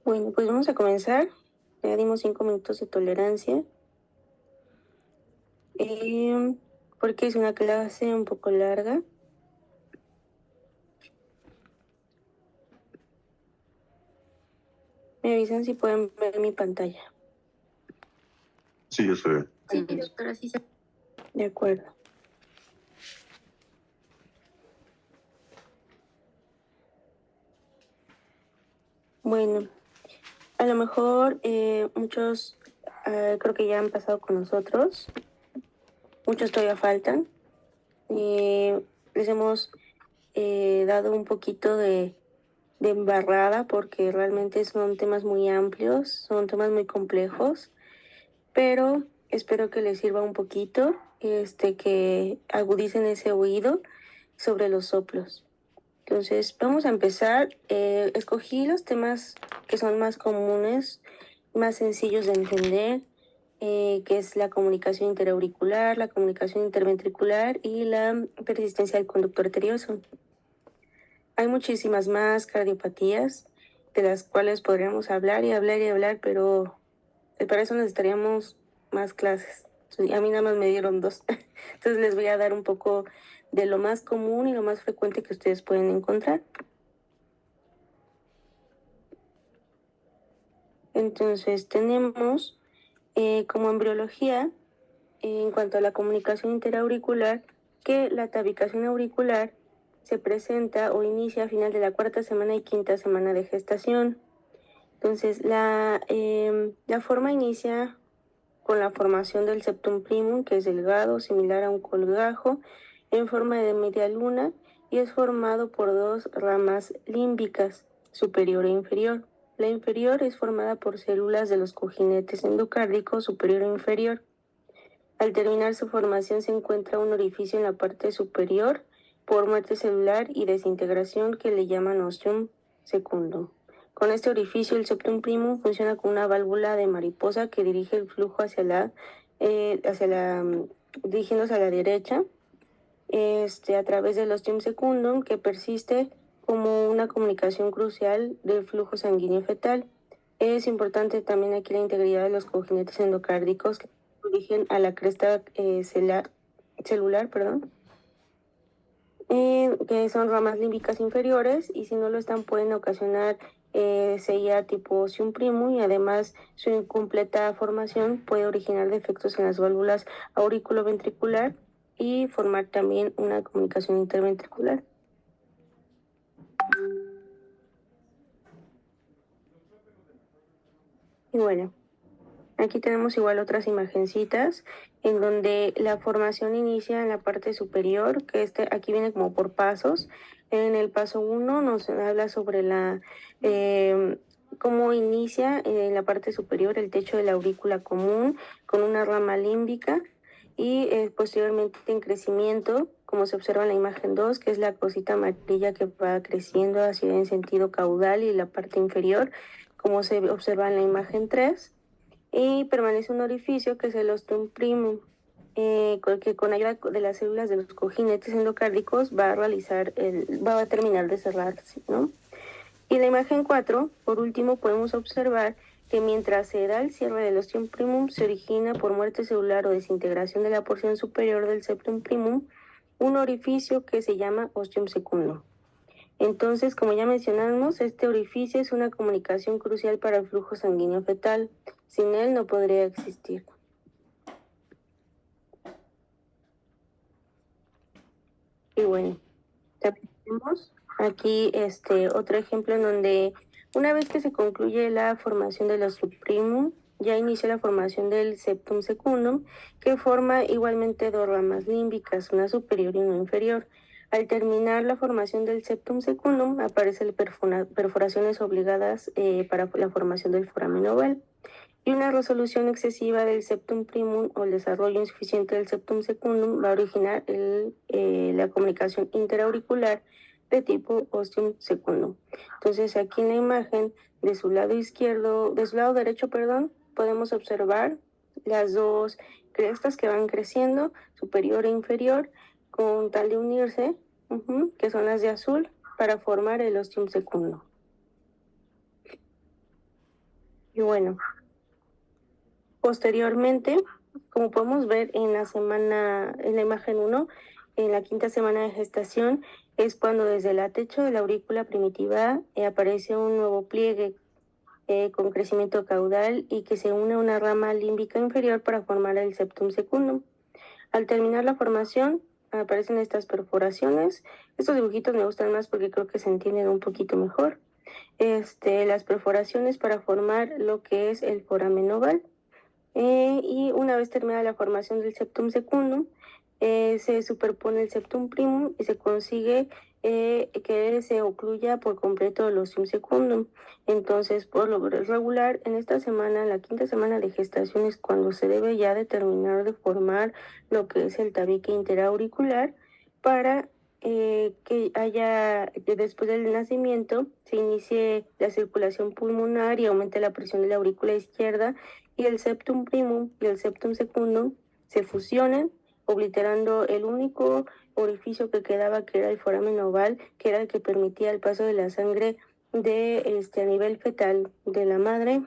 Bueno, pues vamos a comenzar. Ya dimos 5 minutos de tolerancia. Porque es una clase un poco larga. Me avisan si pueden ver mi pantalla. Sí, yo sé. Sí, doctora, sí se. De acuerdo. Bueno, a lo mejor muchos creo que ya han pasado con nosotros. Muchos todavía faltan. Les hemos dado un poquito de embarrada porque realmente son temas muy amplios, son temas muy complejos, pero espero que les sirva un poquito, que agudicen ese oído sobre los soplos. Entonces, vamos a empezar. Escogí los temas que son más comunes, más sencillos de entender, que es la comunicación interauricular, la comunicación interventricular y la persistencia del conducto arterioso. Hay muchísimas más cardiopatías de las cuales podríamos hablar y hablar y hablar, pero para eso necesitaríamos más clases. A mí nada más me dieron 2. Entonces les voy a dar un poco de lo más común y lo más frecuente que ustedes pueden encontrar. Entonces tenemos como embriología, en cuanto a la comunicación interauricular, que la tabicación auricular se presenta o inicia a final de la 4ª semana y 5ª semana de gestación. Entonces la forma inicia con la formación del septum primum, que es delgado, similar a un colgajo, en forma de media luna, y es formado por 2 ramas límbicas, superior e inferior. La inferior es formada por células de los cojinetes endocárdicos superior e inferior. Al terminar su formación se encuentra un orificio en la parte superior por muerte celular y desintegración que le llaman ostium secundum. Con este orificio el septum primum funciona como una válvula de mariposa que dirige el flujo dirigiéndose a la derecha, a través del ostium secundum, que persiste como una comunicación crucial del flujo sanguíneo fetal. Es importante también aquí la integridad de los cojinetes endocárdicos que origen a la cresta celular, que son ramas límbicas inferiores, y si no lo están pueden ocasionar CIA tipo ostium primum, y además su incompleta formación puede originar defectos en las válvulas auriculoventricular y formar también una comunicación interventricular. Y bueno, aquí tenemos igual otras imagencitas en donde la formación inicia en la parte superior, que aquí viene como por pasos. En el paso 1 nos habla sobre cómo inicia en la parte superior el techo de la aurícula común con una rama límbica, y posteriormente en crecimiento, como se observa en la imagen 2, que es la cosita amarilla que va creciendo hacia en sentido caudal y la parte inferior, como se observa en la imagen 3. Y permanece un orificio que es el ostium primum, que con ayuda de las células de los cojinetes endocárdicos va a terminar de cerrarse, ¿no? Y en la imagen 4, por último, podemos observar que mientras se da el cierre del ostium primum, se origina por muerte celular o desintegración de la porción superior del septum primum un orificio que se llama ostium secundum. Entonces, como ya mencionamos, este orificio es una comunicación crucial para el flujo sanguíneo fetal. Sin él no podría existir. Y bueno, también tenemos aquí otro ejemplo en donde una vez que se concluye la formación del ostium primum, ya inicia la formación del septum secundum, que forma igualmente 2 ramas límbicas, una superior y una inferior. Al terminar la formación del septum secundum, aparecen perforaciones obligadas para la formación del foramen oval. Y una resolución excesiva del septum primum o el desarrollo insuficiente del septum secundum va a originar la comunicación interauricular de tipo ostium secundum. Entonces, aquí en la imagen de su lado izquierdo, de su lado derecho, podemos observar las 2 crestas que van creciendo, superior e inferior, con tal de unirse, que son las de azul, para formar el ostium secundum. Y bueno, posteriormente, como podemos ver en la imagen 1, en la quinta semana de gestación, es cuando desde el atecho de la aurícula primitiva aparece un nuevo pliegue con crecimiento caudal y que se une a una rama límbica inferior para formar el septum secundum. Al terminar la formación, aparecen estas perforaciones. Estos dibujitos me gustan más porque creo que se entienden un poquito mejor. Las perforaciones para formar lo que es el foramen oval. Y una vez terminada la formación del septum secundum, se superpone el septum primum y se consigue que se ocluya por completo el ostium secundum. Entonces, por lo regular, en esta semana, la quinta semana de gestación, es cuando se debe ya determinar de formar lo que es el tabique interauricular para que después del nacimiento, se inicie la circulación pulmonar y aumente la presión de la aurícula izquierda, y el septum primum y el septum secundum se fusionen, obliterando el único orificio que quedaba, que era el foramen oval, que era el que permitía el paso de la sangre a nivel fetal de la madre,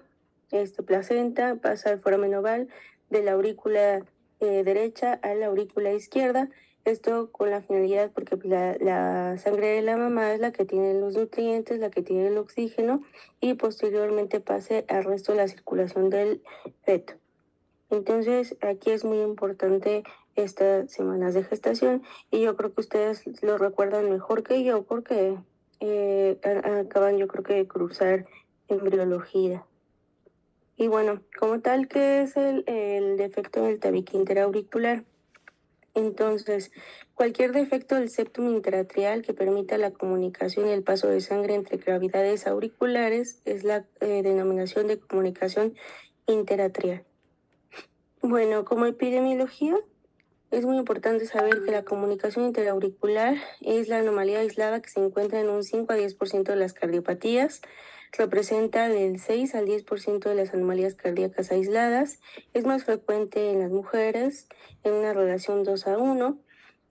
placenta, pasa al foramen oval de la aurícula derecha a la aurícula izquierda. Esto con la finalidad, porque pues, la sangre de la mamá es la que tiene los nutrientes, la que tiene el oxígeno, y posteriormente pase al resto de la circulación del feto. Entonces, aquí es muy importante estas semanas de gestación, y yo creo que ustedes lo recuerdan mejor que yo porque acaban, yo creo que, de cursar embriología. Y bueno, como tal, ¿qué es el defecto del tabique interauricular? Entonces, cualquier defecto del septum interatrial que permita la comunicación y el paso de sangre entre cavidades auriculares es la denominación de comunicación interatrial. Bueno, como epidemiología, es muy importante saber que la comunicación interauricular es la anomalía aislada que se encuentra en un 5 a 10% de las cardiopatías, representa del 6 al 10% de las anomalías cardíacas aisladas, es más frecuente en las mujeres, en una relación 2 a 1.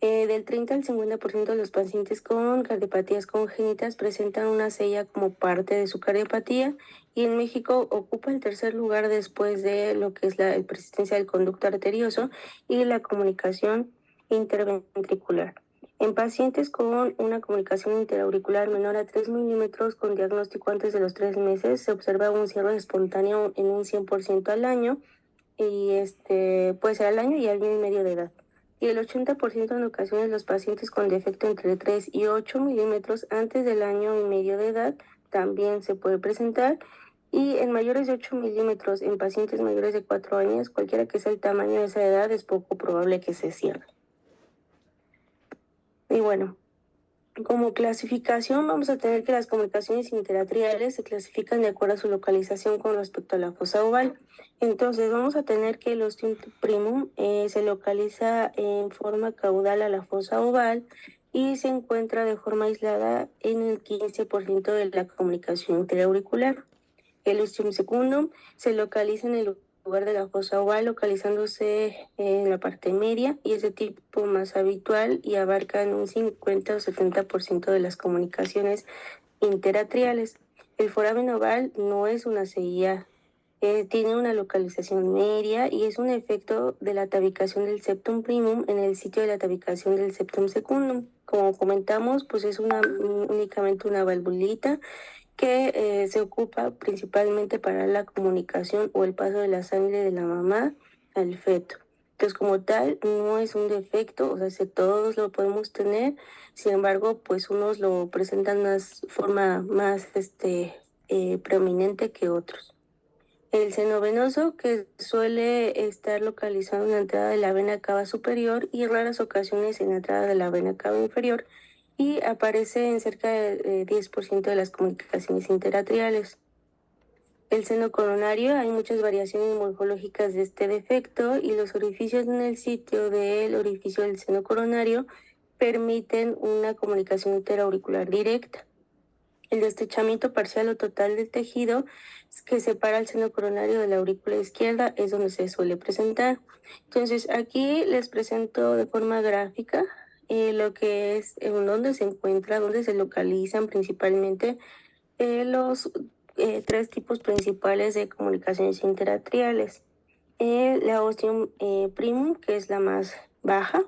Del 30 al 50% de los pacientes con cardiopatías congénitas presentan una sella como parte de su cardiopatía, y en México ocupa el tercer lugar después de lo que es la persistencia del conducto arterioso y la comunicación interventricular. En pacientes con una comunicación interauricular menor a 3 milímetros con diagnóstico antes de los 3 meses, se observa un cierre espontáneo en un 100% al año, y puede ser al año y al año y medio de edad. Y el 80% en ocasiones los pacientes con defecto entre 3 y 8 milímetros antes del año y medio de edad también se puede presentar. Y en mayores de 8 milímetros en pacientes mayores de 4 años, cualquiera que sea el tamaño de esa edad, es poco probable que se cierre. Y bueno, como clasificación, vamos a tener que las comunicaciones interatriales se clasifican de acuerdo a su localización con respecto a la fosa oval. Entonces, vamos a tener que el ostium primum se localiza en forma caudal a la fosa oval y se encuentra de forma aislada en el 15% de la comunicación interauricular. El ostium secundum se localiza en el lugar de la fosa oval, localizándose en la parte media, y es de tipo más habitual y abarca en un 50 o 70% de las comunicaciones interatriales. El foramen oval no es una CIA, tiene una localización media y es un efecto de la tabicación del septum primum en el sitio de la tabicación del septum secundum. Como comentamos, pues es únicamente una valvulita que se ocupa principalmente para la comunicación o el paso de la sangre de la mamá al feto. Entonces, como tal, no es un defecto, o sea, todos lo podemos tener. Sin embargo, pues unos lo presentan de forma más preeminente que otros. El seno venoso, que suele estar localizado en la entrada de la vena cava superior y en raras ocasiones en la entrada de la vena cava inferior, y aparece en cerca del 10% de las comunicaciones interatriales. El seno coronario, hay muchas variaciones morfológicas de este defecto, y los orificios en el sitio del orificio del seno coronario permiten una comunicación interauricular directa. El destrechamiento parcial o total del tejido que separa el seno coronario de la aurícula izquierda es donde se suele presentar. Entonces, aquí les presento de forma gráfica lo que es, en dónde se encuentra, dónde se localizan principalmente los tres tipos principales de comunicaciones interatriales. La ostium primum, que es la más baja,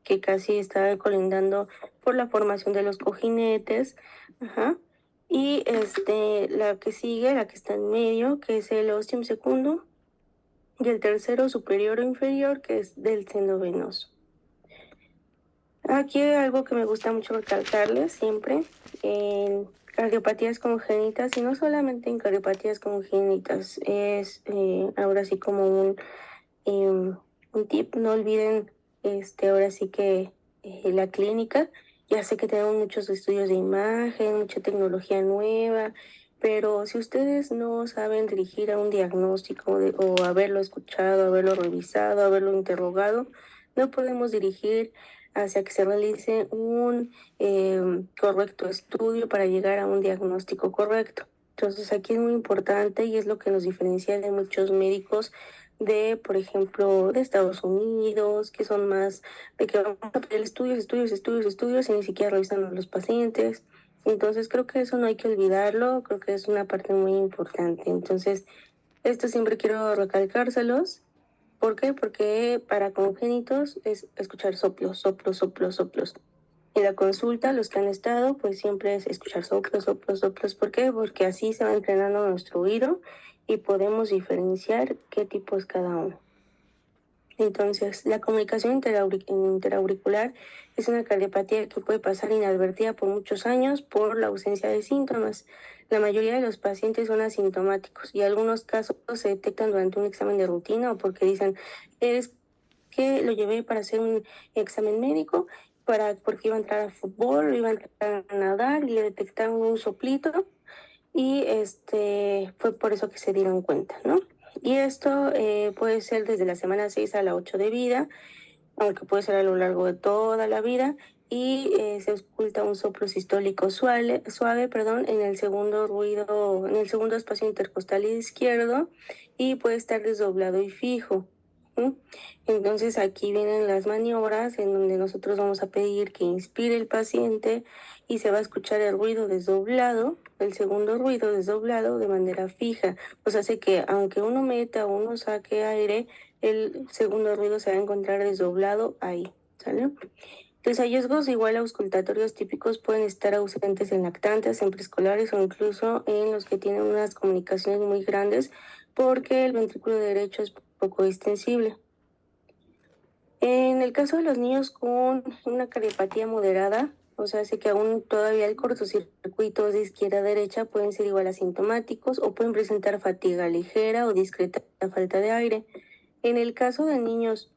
que casi está colindando por la formación de los cojinetes. Ajá. Y la que sigue, la que está en medio, que es el ostium secundum, y el tercero superior o inferior, que es del seno venoso. Aquí hay algo que me gusta mucho recalcarles siempre en cardiopatías congénitas, y no solamente en cardiopatías congénitas, es ahora sí como un tip. No olviden ahora sí que la clínica. Ya sé que tenemos muchos estudios de imagen, mucha tecnología nueva, pero si ustedes no saben dirigir a un diagnóstico o haberlo escuchado, haberlo revisado, haberlo interrogado, no podemos dirigir hacia que se realice un correcto estudio para llegar a un diagnóstico correcto. Entonces aquí es muy importante y es lo que nos diferencia de muchos médicos de, por ejemplo, de Estados Unidos, que son más de que vamos a pedir estudios y ni siquiera revisan a los pacientes. Entonces creo que eso no hay que olvidarlo, creo que es una parte muy importante. Entonces, esto siempre quiero recalcárselos. ¿Por qué? Porque para congénitos es escuchar soplos, soplos, soplos, soplos. En la consulta, los que han estado, pues siempre es escuchar soplos, soplos, soplos. ¿Por qué? Porque así se va entrenando nuestro oído y podemos diferenciar qué tipo es cada uno. Entonces, la comunicación interauricular es una cardiopatía que puede pasar inadvertida por muchos años por la ausencia de síntomas. La mayoría de los pacientes son asintomáticos y algunos casos se detectan durante un examen de rutina o porque dicen, es que lo llevé para hacer un examen médico, porque iba a entrar a fútbol, iba a entrar a nadar y le detectaron un soplito y fue por eso que se dieron cuenta, ¿no? Y esto puede ser desde la semana 6 a la 8 de vida, aunque puede ser a lo largo de toda la vida, y se oculta un soplo sistólico suave, en el segundo ruido, en el segundo espacio intercostal izquierdo, y puede estar desdoblado y fijo. ¿Sí? Entonces aquí vienen las maniobras en donde nosotros vamos a pedir que inspire el paciente y se va a escuchar el ruido desdoblado, el segundo ruido desdoblado de manera fija. O sea, hace que aunque uno meta o uno saque aire, el segundo ruido se va a encontrar desdoblado ahí, ¿sale? Los hallazgos igual auscultatorios típicos pueden estar ausentes en lactantes, en preescolares o incluso en los que tienen unas comunicaciones muy grandes porque el ventrículo derecho es poco extensible. En el caso de los niños con una cardiopatía moderada, o sea, hace que aún todavía el cortocircuitos de izquierda a derecha pueden ser igual asintomáticos o pueden presentar fatiga ligera o discreta falta de aire. En el caso de niños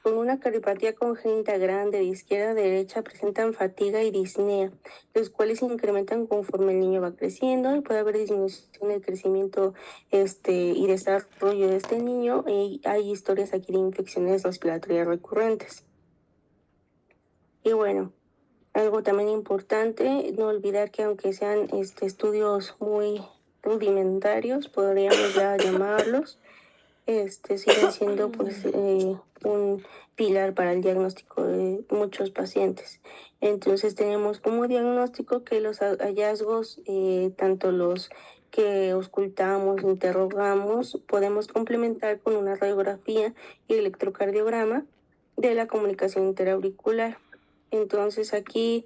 con una cardiopatía congénita grande de izquierda a derecha presentan fatiga y disnea, los cuales se incrementan conforme el niño va creciendo y puede haber disminución del crecimiento y desarrollo de este niño, y hay historias aquí de infecciones respiratorias recurrentes. Y bueno, algo también importante, no olvidar que aunque sean estudios muy rudimentarios, podríamos ya llamarlos, siguen siendo pues un pilar para el diagnóstico de muchos pacientes. Entonces tenemos como diagnóstico que los hallazgos, tanto los que auscultamos, interrogamos, podemos complementar con una radiografía y electrocardiograma de la comunicación interauricular. Entonces aquí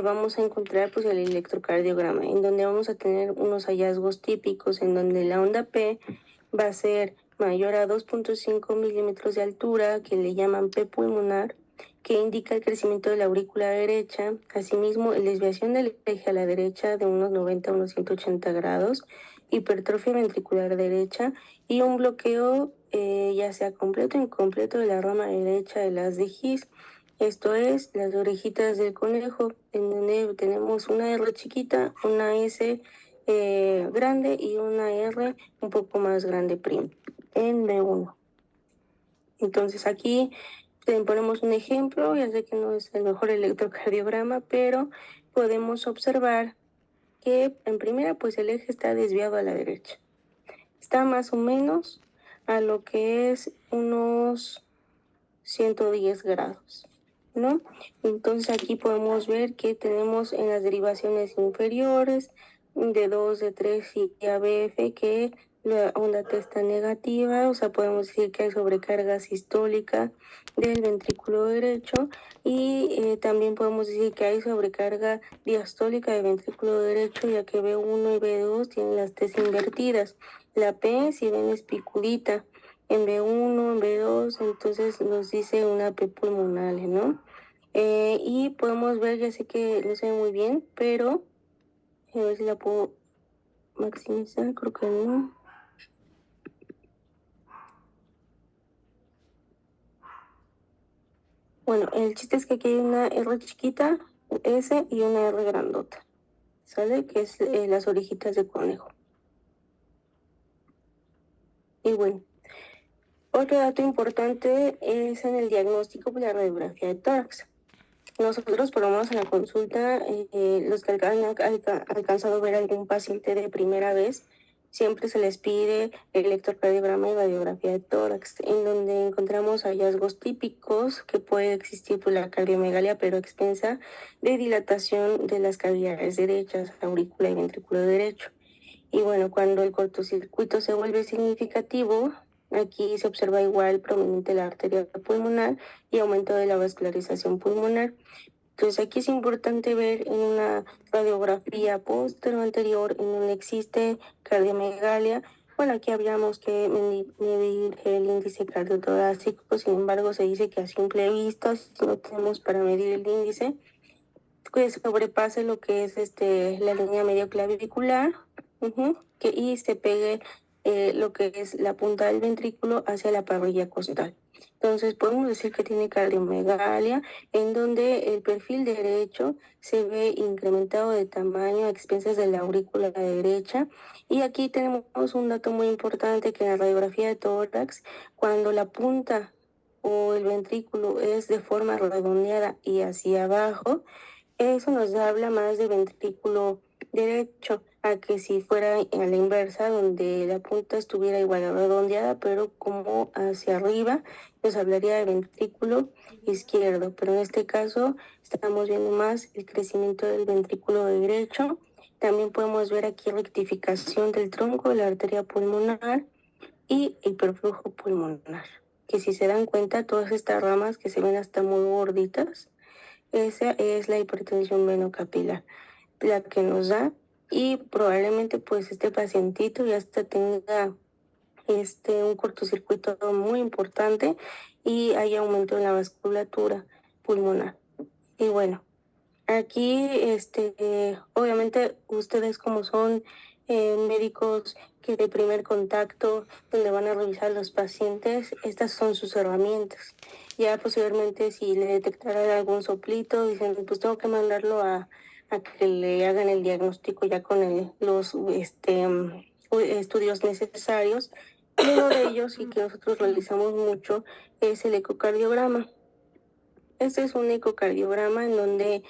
vamos a encontrar pues el electrocardiograma, en donde vamos a tener unos hallazgos típicos en donde la onda P va a ser mayor a 2.5 milímetros de altura, que le llaman P pulmonar, que indica el crecimiento de la aurícula derecha, asimismo el desviación del eje a la derecha de unos 90 a unos 180 grados, hipertrofia ventricular derecha y un bloqueo ya sea completo o incompleto de la rama derecha de las de His. Esto es las orejitas del conejo, en donde tenemos una R chiquita, una S grande y una R un poco más grande en B1. Entonces aquí ponemos un ejemplo, ya sé que no es el mejor electrocardiograma, pero podemos observar que en primera pues el eje está desviado a la derecha. Está más o menos a lo que es unos 110 grados, ¿no? Entonces aquí podemos ver que tenemos en las derivaciones inferiores de 2, de 3 y ABF, que la onda T está negativa, o sea, podemos decir que hay sobrecarga sistólica del ventrículo derecho y también podemos decir que hay sobrecarga diastólica del ventrículo derecho, ya que B1 y B2 tienen las T's invertidas. La P, si ven, es picudita en B1, en B2, entonces nos dice una P pulmonar, ¿no? Y podemos ver, ya sé que no se ve muy bien, pero a ver si la puedo maximizar, creo que no. Bueno, el chiste es que aquí hay una R chiquita, S y una R grandota, ¿sale? Que es las orejitas de conejo. Y bueno, otro dato importante es en el diagnóstico de la radiografía de tórax. Nosotros, por lo menos en la consulta, los que han alcanzado a ver a algún paciente de primera vez, siempre se les pide el electrocardiograma y radiografía de tórax, en donde encontramos hallazgos típicos que puede existir por la cardiomegalia, pero extensa, de dilatación de las cavidades derechas, aurícula y ventrículo derecho. Y bueno, cuando el cortocircuito se vuelve significativo, aquí se observa igual prominente la arteria pulmonar y aumento de la vascularización pulmonar. Entonces aquí es importante ver en una radiografía póster o anterior en donde existe cardiomegalia. Bueno, aquí habríamos que medir el índice cardiotorácico, sin embargo se dice que a simple vista, si no tenemos para medir el índice, que sobrepase lo que es la línea medio clavicular, y se pegue lo que es la punta del ventrículo hacia la parrilla costal. Entonces podemos decir que tiene cardiomegalia, en donde el perfil derecho se ve incrementado de tamaño a expensas de la aurícula derecha. Y aquí tenemos un dato muy importante, que en la radiografía de tórax, cuando la punta o el ventrículo es de forma redondeada y hacia abajo, eso nos habla más de ventrículo derecho, a que si fuera a la inversa, donde la punta estuviera igual redondeada, pero como hacia arriba, nos hablaría de ventrículo izquierdo. Pero en este caso estamos viendo más el crecimiento del ventrículo derecho. También podemos ver aquí rectificación del tronco de la arteria pulmonar y hiperflujo pulmonar, que si se dan cuenta, todas estas ramas que se ven hasta muy gorditas, esa es la hipertensión venocapilar, la que nos da, y probablemente pues este pacientito ya hasta tenga un cortocircuito muy importante y hay aumento en la vasculatura pulmonar. Y bueno, aquí, obviamente ustedes, como son médicos que de primer contacto, donde van a revisar a los pacientes, estas son sus herramientas. Ya posteriormente, si le detectaran algún soplito, dicen, pues tengo que mandarlo a que le hagan el diagnóstico ya con los estudios necesarios. Y uno de ellos, y que nosotros realizamos mucho, es el ecocardiograma. Este es un ecocardiograma en donde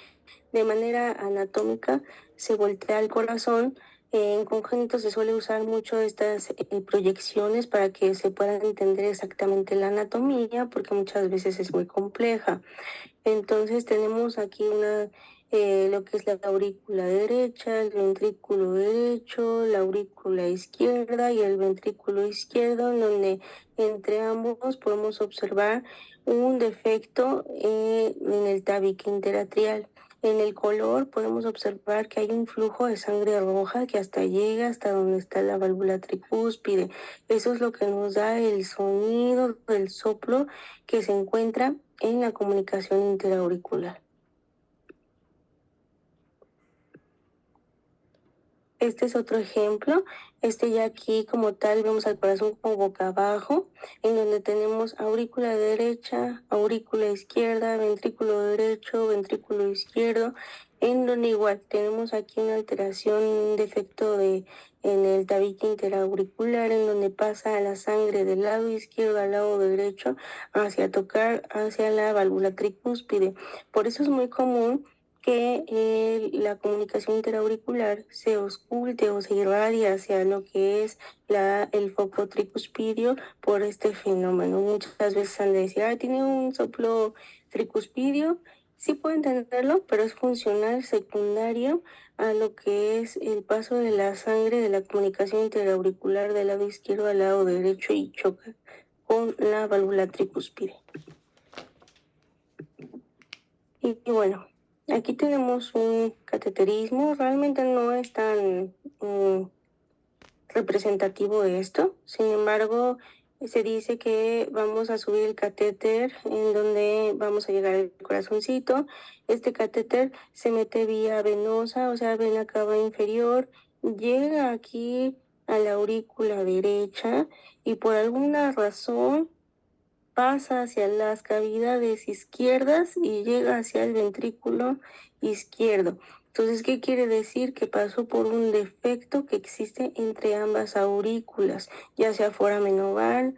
de manera anatómica se voltea el corazón. En congénito se suele usar mucho estas proyecciones para que se puedan entender exactamente la anatomía, porque muchas veces es muy compleja. Entonces tenemos aquí lo que es la aurícula derecha, el ventrículo derecho, la aurícula izquierda y el ventrículo izquierdo, en donde entre ambos podemos observar un defecto en el tabique interatrial. En el color podemos observar que hay un flujo de sangre roja que hasta llega hasta donde está la válvula tricúspide. Eso es lo que nos da el sonido del soplo que se encuentra en la comunicación interauricular. Este es otro ejemplo. Ya aquí como tal vemos al corazón como boca abajo, en donde tenemos aurícula derecha, aurícula izquierda, ventrículo derecho, ventrículo izquierdo, en donde igual tenemos aquí una alteración, un defecto en el tabique interauricular, en donde pasa la sangre del lado izquierdo al lado derecho hacia la válvula tricúspide. Por eso es muy común que la comunicación interauricular se osculte o se irradie hacia lo que es el foco tricuspidio por este fenómeno. Muchas veces han de decir, tiene un soplo tricuspidio, sí pueden tenerlo, pero es funcional secundario a lo que es el paso de la sangre de la comunicación interauricular del lado izquierdo al lado derecho y choca con la válvula tricuspide. Y bueno, aquí tenemos un cateterismo, realmente no es tan representativo de esto, sin embargo, se dice que vamos a subir el catéter en donde vamos a llegar al corazoncito. Este catéter se mete vía venosa, o sea, vena cava inferior, llega aquí a la aurícula derecha y por alguna razón pasa hacia las cavidades izquierdas y llega hacia el ventrículo izquierdo. Entonces, ¿qué quiere decir? Que pasó por un defecto que existe entre ambas aurículas, ya sea foramen oval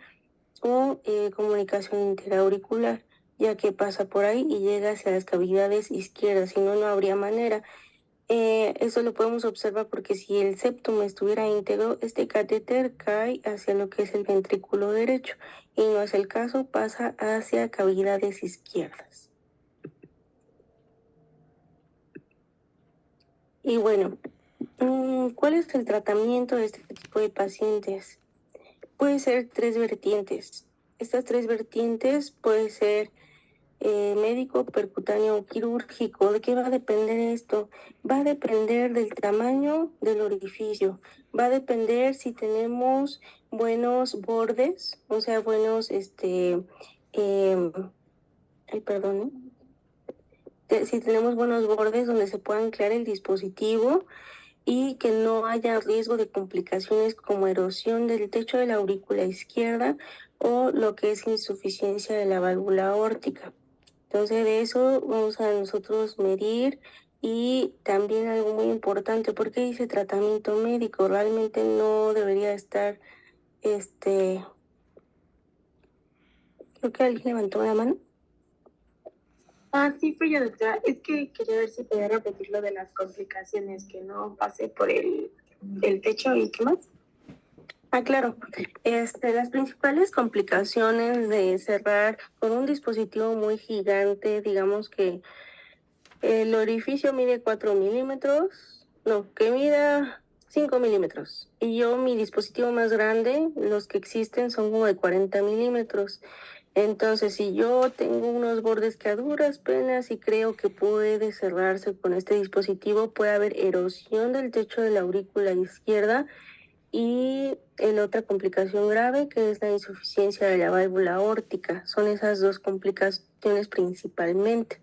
o comunicación interauricular, ya que pasa por ahí y llega hacia las cavidades izquierdas, si no, no habría manera. Eso lo podemos observar porque si el septum estuviera íntegro, este catéter cae hacia lo que es el ventrículo derecho y no es el caso, pasa hacia cavidades izquierdas. Y bueno, ¿cuál es el tratamiento de este tipo de pacientes? Puede ser tres vertientes. Estas tres vertientes puede ser médico, percutáneo o quirúrgico. ¿De qué va a depender esto? Va a depender del tamaño del orificio, va a depender si tenemos buenos bordes, o sea, buenos, perdón, si tenemos buenos bordes donde se pueda anclar el dispositivo y que no haya riesgo de complicaciones como erosión del techo de la aurícula izquierda o lo que es insuficiencia de la válvula aórtica. Entonces de eso vamos a nosotros medir y también algo muy importante, porque dice tratamiento médico, realmente no debería estar, creo que alguien levantó la mano. Sí, fui yo, doctora. Es que quería ver si podía repetir lo de las complicaciones, que no pasé por el techo y qué más. Claro. Las principales complicaciones de cerrar con un dispositivo muy gigante, digamos que el orificio mide 4 milímetros, no, que mida 5 milímetros. Y yo, mi dispositivo más grande, los que existen son como de 40 milímetros. Entonces, si yo tengo unos bordes que a duras penas y creo que puede cerrarse con este dispositivo, puede haber erosión del techo de la aurícula izquierda y la otra complicación grave, que es la insuficiencia de la válvula aórtica. Son esas dos complicaciones principalmente.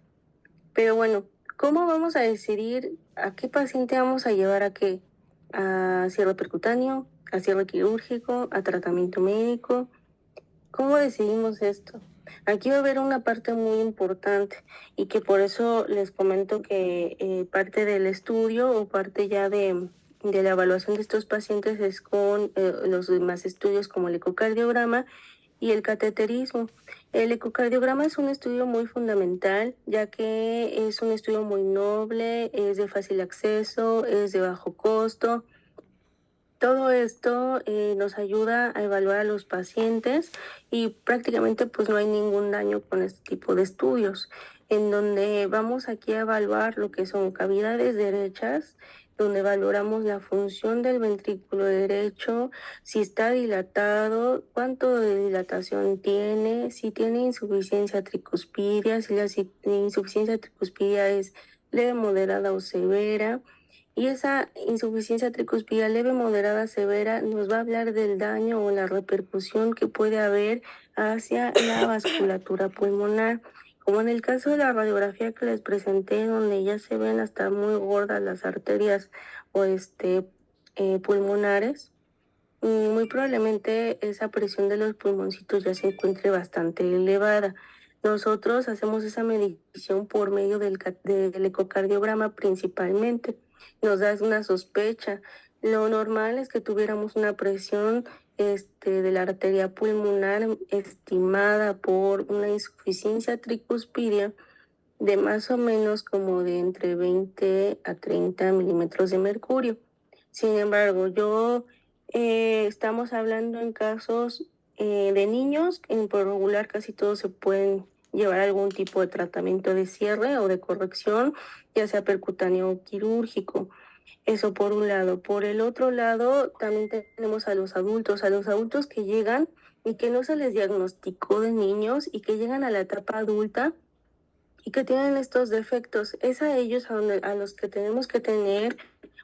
Pero bueno, ¿cómo vamos a decidir a qué paciente vamos a llevar a qué? ¿A cierre percutáneo? ¿A cierre quirúrgico? ¿A tratamiento médico? ¿Cómo decidimos esto? Aquí va a haber una parte muy importante y que por eso les comento que parte del estudio o parte ya de la evaluación de estos pacientes es con los demás estudios como el ecocardiograma y el cateterismo. El ecocardiograma es un estudio muy fundamental, ya que es un estudio muy noble, es de fácil acceso, es de bajo costo. Todo esto nos ayuda a evaluar a los pacientes y prácticamente pues no hay ningún daño con este tipo de estudios, en donde vamos aquí a evaluar lo que son cavidades derechas, donde valoramos la función del ventrículo derecho, si está dilatado, cuánto de dilatación tiene, si tiene insuficiencia tricuspidia, si la insuficiencia tricuspidia es leve, moderada o severa. Y esa insuficiencia tricuspidal leve, moderada, severa nos va a hablar del daño o la repercusión que puede haber hacia la vasculatura pulmonar. Como en el caso de la radiografía que les presenté, donde ya se ven hasta muy gordas las arterias o pulmonares, muy probablemente esa presión de los pulmoncitos ya se encuentre bastante elevada. Nosotros hacemos esa medición por medio del ecocardiograma principalmente. Nos da una sospecha. Lo normal es que tuviéramos una presión de la arteria pulmonar estimada por una insuficiencia tricuspidia de más o menos como de entre 20 a 30 milímetros de mercurio. Sin embargo, estamos hablando en casos de niños, en por regular casi todos se pueden llevar algún tipo de tratamiento de cierre o de corrección, ya sea percutáneo o quirúrgico. Eso por un lado. Por el otro lado, también tenemos a los adultos que llegan y que no se les diagnosticó de niños y que llegan a la etapa adulta y que tienen estos defectos. Es a ellos a los que tenemos que tener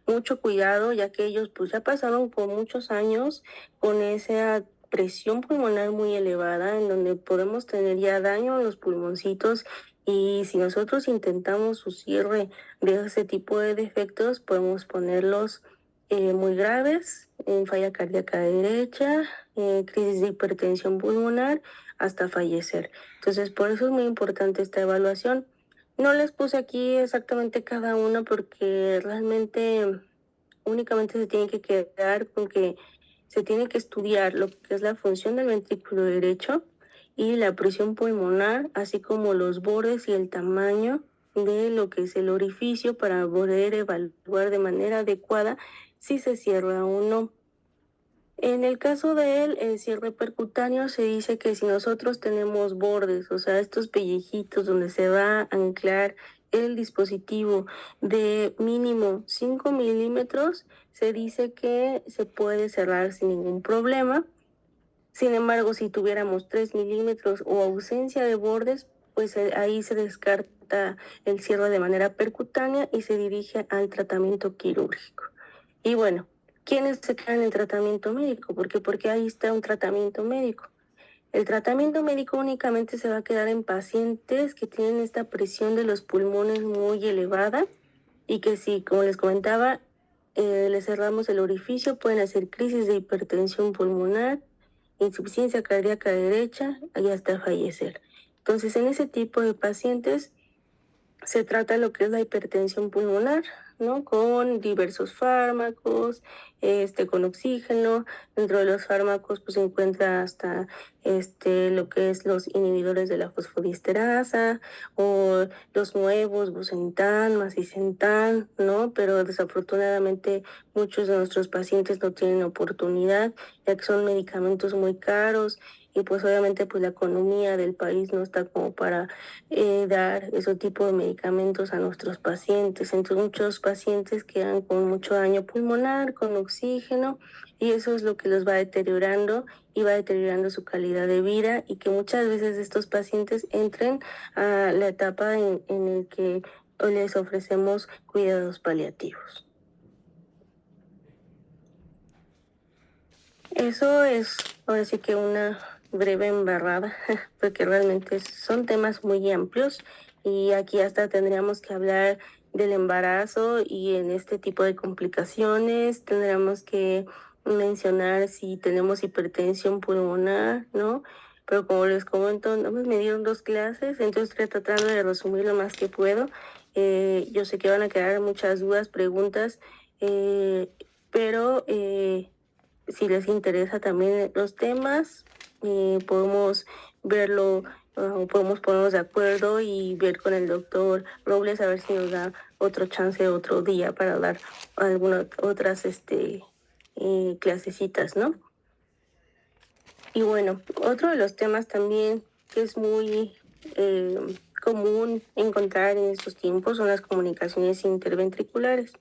mucho cuidado, ya que ellos pues ya pasaron por muchos años con esa presión pulmonar muy elevada, en donde podemos tener ya daño en los pulmoncitos, y si nosotros intentamos su cierre de ese tipo de defectos, podemos ponerlos muy graves, en falla cardíaca derecha, crisis de hipertensión pulmonar, hasta fallecer. Entonces, por eso es muy importante esta evaluación. No les puse aquí exactamente cada una porque realmente únicamente se tiene que quedar con que se tiene que estudiar lo que es la función del ventrículo derecho y la presión pulmonar, así como los bordes y el tamaño de lo que es el orificio para poder evaluar de manera adecuada si se cierra o no. En el caso del cierre percutáneo se dice que si nosotros tenemos bordes, o sea, estos pellejitos donde se va a anclar el dispositivo de mínimo 5 milímetros, se dice que se puede cerrar sin ningún problema. Sin embargo, si tuviéramos 3 milímetros o ausencia de bordes, pues ahí se descarta el cierre de manera percutánea y se dirige al tratamiento quirúrgico. Y bueno, ¿quiénes se quedan en tratamiento médico? Porque ahí está un tratamiento médico. El tratamiento médico únicamente se va a quedar en pacientes que tienen esta presión de los pulmones muy elevada y que si, como les comentaba, les cerramos el orificio, pueden hacer crisis de hipertensión pulmonar, insuficiencia cardíaca derecha y hasta fallecer. Entonces, en ese tipo de pacientes se trata lo que es la hipertensión pulmonar, ¿no? Con diversos fármacos, con oxígeno. Dentro de los fármacos, pues se encuentra hasta lo que es los inhibidores de la fosfodiesterasa o los nuevos Busentan, Macitentan, ¿no? Pero desafortunadamente muchos de nuestros pacientes no tienen oportunidad, ya que son medicamentos muy caros y pues obviamente pues la economía del país no está como para dar ese tipo de medicamentos a nuestros pacientes. Entonces muchos pacientes quedan con mucho daño pulmonar, con oxígeno, y eso es lo que los va deteriorando y va deteriorando su calidad de vida, y que muchas veces estos pacientes entren a la etapa en el que les ofrecemos cuidados paliativos. Eso es ahora sí que una breve embarrada, porque realmente son temas muy amplios y aquí hasta tendríamos que hablar del embarazo y en este tipo de complicaciones tendríamos que mencionar si tenemos hipertensión pulmonar, ¿no? Pero como les comento, no me dieron 2 clases, entonces estoy tratando de resumir lo más que puedo. Yo sé que van a quedar muchas dudas, preguntas, pero si les interesa también los temas, podemos verlo, podemos ponernos de acuerdo y ver con el doctor Robles a ver si nos da otro chance otro día para dar algunas otras clasecitas, ¿no? Y bueno, otro de los temas también que es muy común encontrar en estos tiempos son las comunicaciones interventriculares.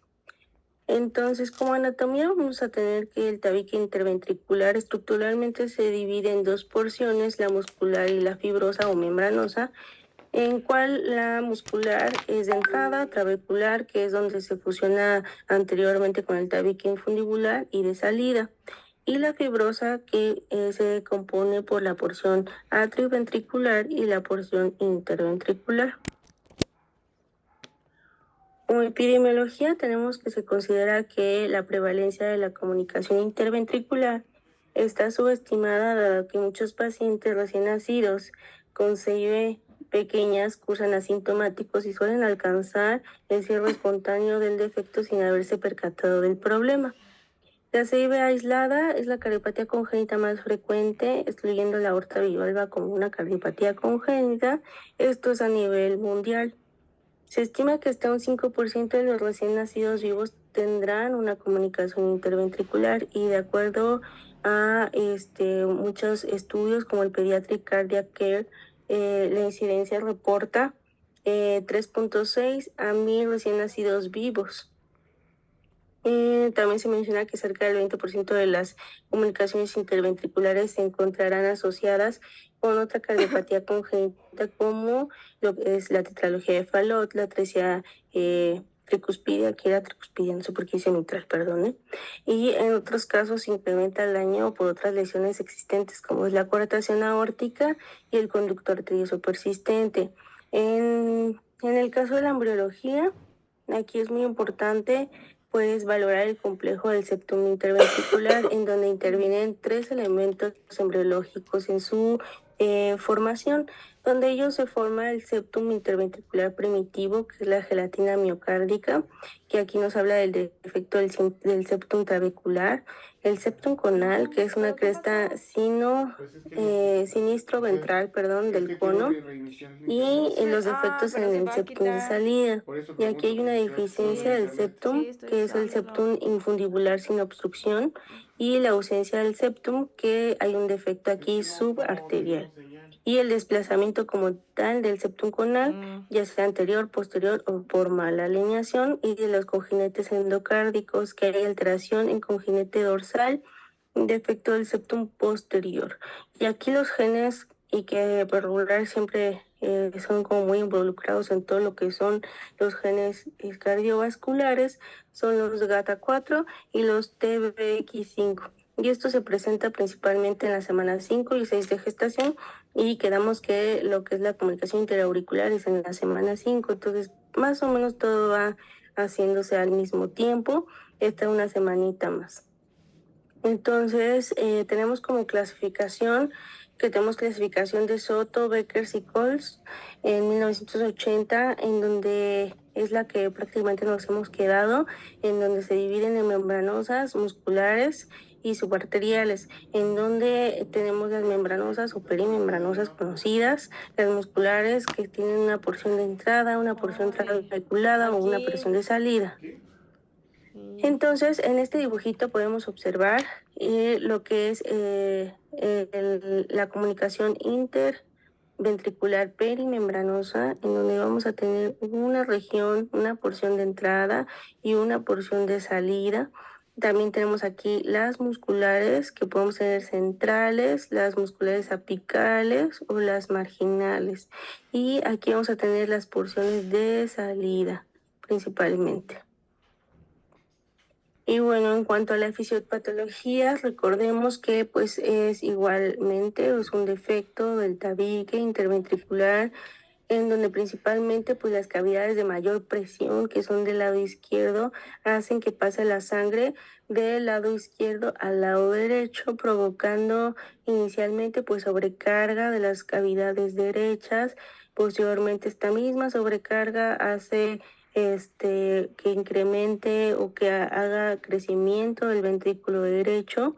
Entonces, como anatomía vamos a tener que el tabique interventricular estructuralmente se divide en 2 porciones, la muscular y la fibrosa o membranosa, en cual la muscular es de entrada, trabecular, que es donde se fusiona anteriormente con el tabique infundibular, y de salida, y la fibrosa que se compone por la porción atrioventricular y la porción interventricular. Como epidemiología tenemos que se considera que la prevalencia de la comunicación interventricular está subestimada, dado que muchos pacientes recién nacidos con CIB pequeñas cursan asintomáticos y suelen alcanzar el cierre espontáneo del defecto sin haberse percatado del problema. La CIB aislada es la cardiopatía congénita más frecuente, excluyendo la aorta bivalva como una cardiopatía congénita. Esto es a nivel mundial. Se estima que hasta un 5% de los recién nacidos vivos tendrán una comunicación interventricular, y de acuerdo a muchos estudios como el Pediatric Cardiac Care la incidencia reporta 3.6 a 1,000 recién nacidos vivos. También se menciona que cerca del 20% de las comunicaciones interventriculares se encontrarán asociadas con otra cardiopatía congénita como lo que es la tetralogía de Fallot, la atresia tricuspidia, que era tricuspidia, no sé por qué hice mitral, perdón. Y en otros casos se incrementa el daño por otras lesiones existentes como es la coartación aórtica y el conducto arterioso persistente. En el caso de la embriología, aquí es muy importante pues valorar el complejo del septum interventricular, en donde intervienen 3 elementos embriológicos en su formación, donde ellos se forma el septum interventricular primitivo, que es la gelatina miocárdica, que aquí nos habla del defecto del septum trabecular, el septum conal, que es una cresta sinistro ventral, del cono, y los defectos pero en se el va a septum de quitar. salida. Por eso Y aquí hay una deficiencia del septum, Sí, estoy que es el usándolo. septum infundibular sin obstrucción, y la ausencia del septum, que hay un defecto aquí subarterial. Y el desplazamiento como tal del septum conal, ya sea anterior, posterior o por mala alineación, y de los conginetes endocárdicos, que hay alteración en conginete dorsal, defecto del septum posterior. Y aquí los genes, y que por regular siempre son como muy involucrados en todo lo que son los genes cardiovasculares, son los GATA4 y los TBX5. Y esto se presenta principalmente en las semanas 5 y 6 de gestación, y quedamos que lo que es la comunicación interauricular es en la semana 5. Entonces, más o menos todo va haciéndose al mismo tiempo, esta una semanita más. Entonces, tenemos como clasificación de Soto, Beckers y Coles en 1980, en donde es la que prácticamente nos hemos quedado, en donde se dividen en membranosas, musculares y subarteriales, en donde tenemos las membranosas o perimembranosas conocidas, las musculares que tienen una porción de entrada, una porción trabeculada o una porción de salida. Entonces, en este dibujito podemos observar lo que es la comunicación interventricular perimembranosa, en donde vamos a tener una región, una porción de entrada y una porción de salida. También tenemos aquí las musculares, que podemos tener centrales, las musculares apicales o las marginales. Y aquí vamos a tener las porciones de salida, principalmente. Y bueno, en cuanto a la fisiopatología, recordemos que pues es igualmente es un defecto del tabique interventricular, en donde principalmente pues las cavidades de mayor presión, que son del lado izquierdo, hacen que pase la sangre del lado izquierdo al lado derecho, provocando inicialmente pues sobrecarga de las cavidades derechas. Posteriormente esta misma sobrecarga hace que incremente o que haga crecimiento del ventrículo derecho.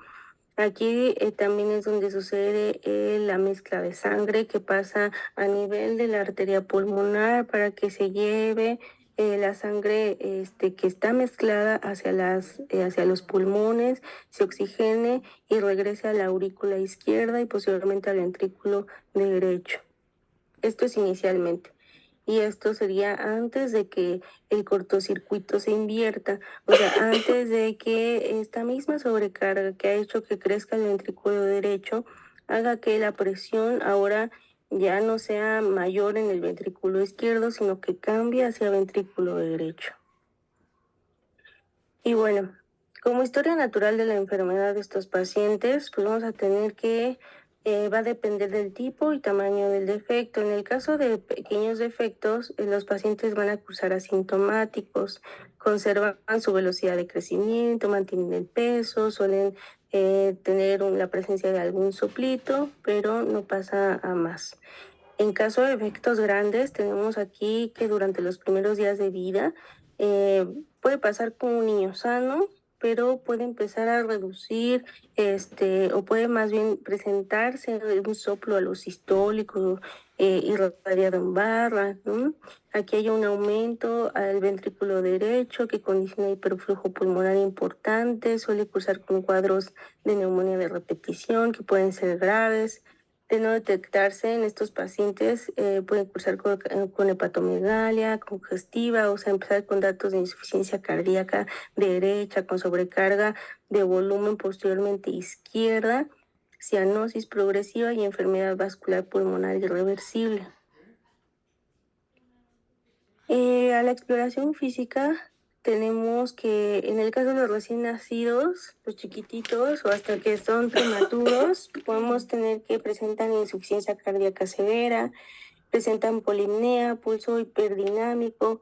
Aquí también es donde sucede la mezcla de sangre, que pasa a nivel de la arteria pulmonar para que se lleve la sangre que está mezclada hacia los pulmones, se oxigene y regrese a la aurícula izquierda y posteriormente al ventrículo derecho. Esto es inicialmente. Y esto sería antes de que el cortocircuito se invierta, o sea, antes de que esta misma sobrecarga que ha hecho que crezca el ventrículo derecho haga que la presión ahora ya no sea mayor en el ventrículo izquierdo, sino que cambie hacia ventrículo derecho. Y bueno, como historia natural de la enfermedad de estos pacientes, pues vamos a tener que va a depender del tipo y tamaño del defecto. En el caso de pequeños defectos, los pacientes van a cursar asintomáticos, conservan su velocidad de crecimiento, mantienen el peso, suelen tener la presencia de algún soplito, pero no pasa a más. En caso de efectos grandes, tenemos aquí que durante los primeros días de vida puede pasar con un niño sano, pero puede empezar a reducir, o puede más bien presentarse un soplo a lo sistólico, irradiado en barra, ¿no? Aquí hay un aumento al ventrículo derecho que condiciona hiperflujo pulmonar importante, suele cursar con cuadros de neumonía de repetición que pueden ser graves. De no detectarse en estos pacientes, pueden cursar con hepatomegalia congestiva, o sea, empezar con datos de insuficiencia cardíaca derecha, con sobrecarga de volumen posteriormente izquierda, cianosis progresiva y enfermedad vascular pulmonar irreversible. A la exploración física tenemos que en el caso de los recién nacidos, los chiquititos o hasta que son prematuros, podemos tener que presentan insuficiencia cardíaca severa, presentan polimnea, pulso hiperdinámico,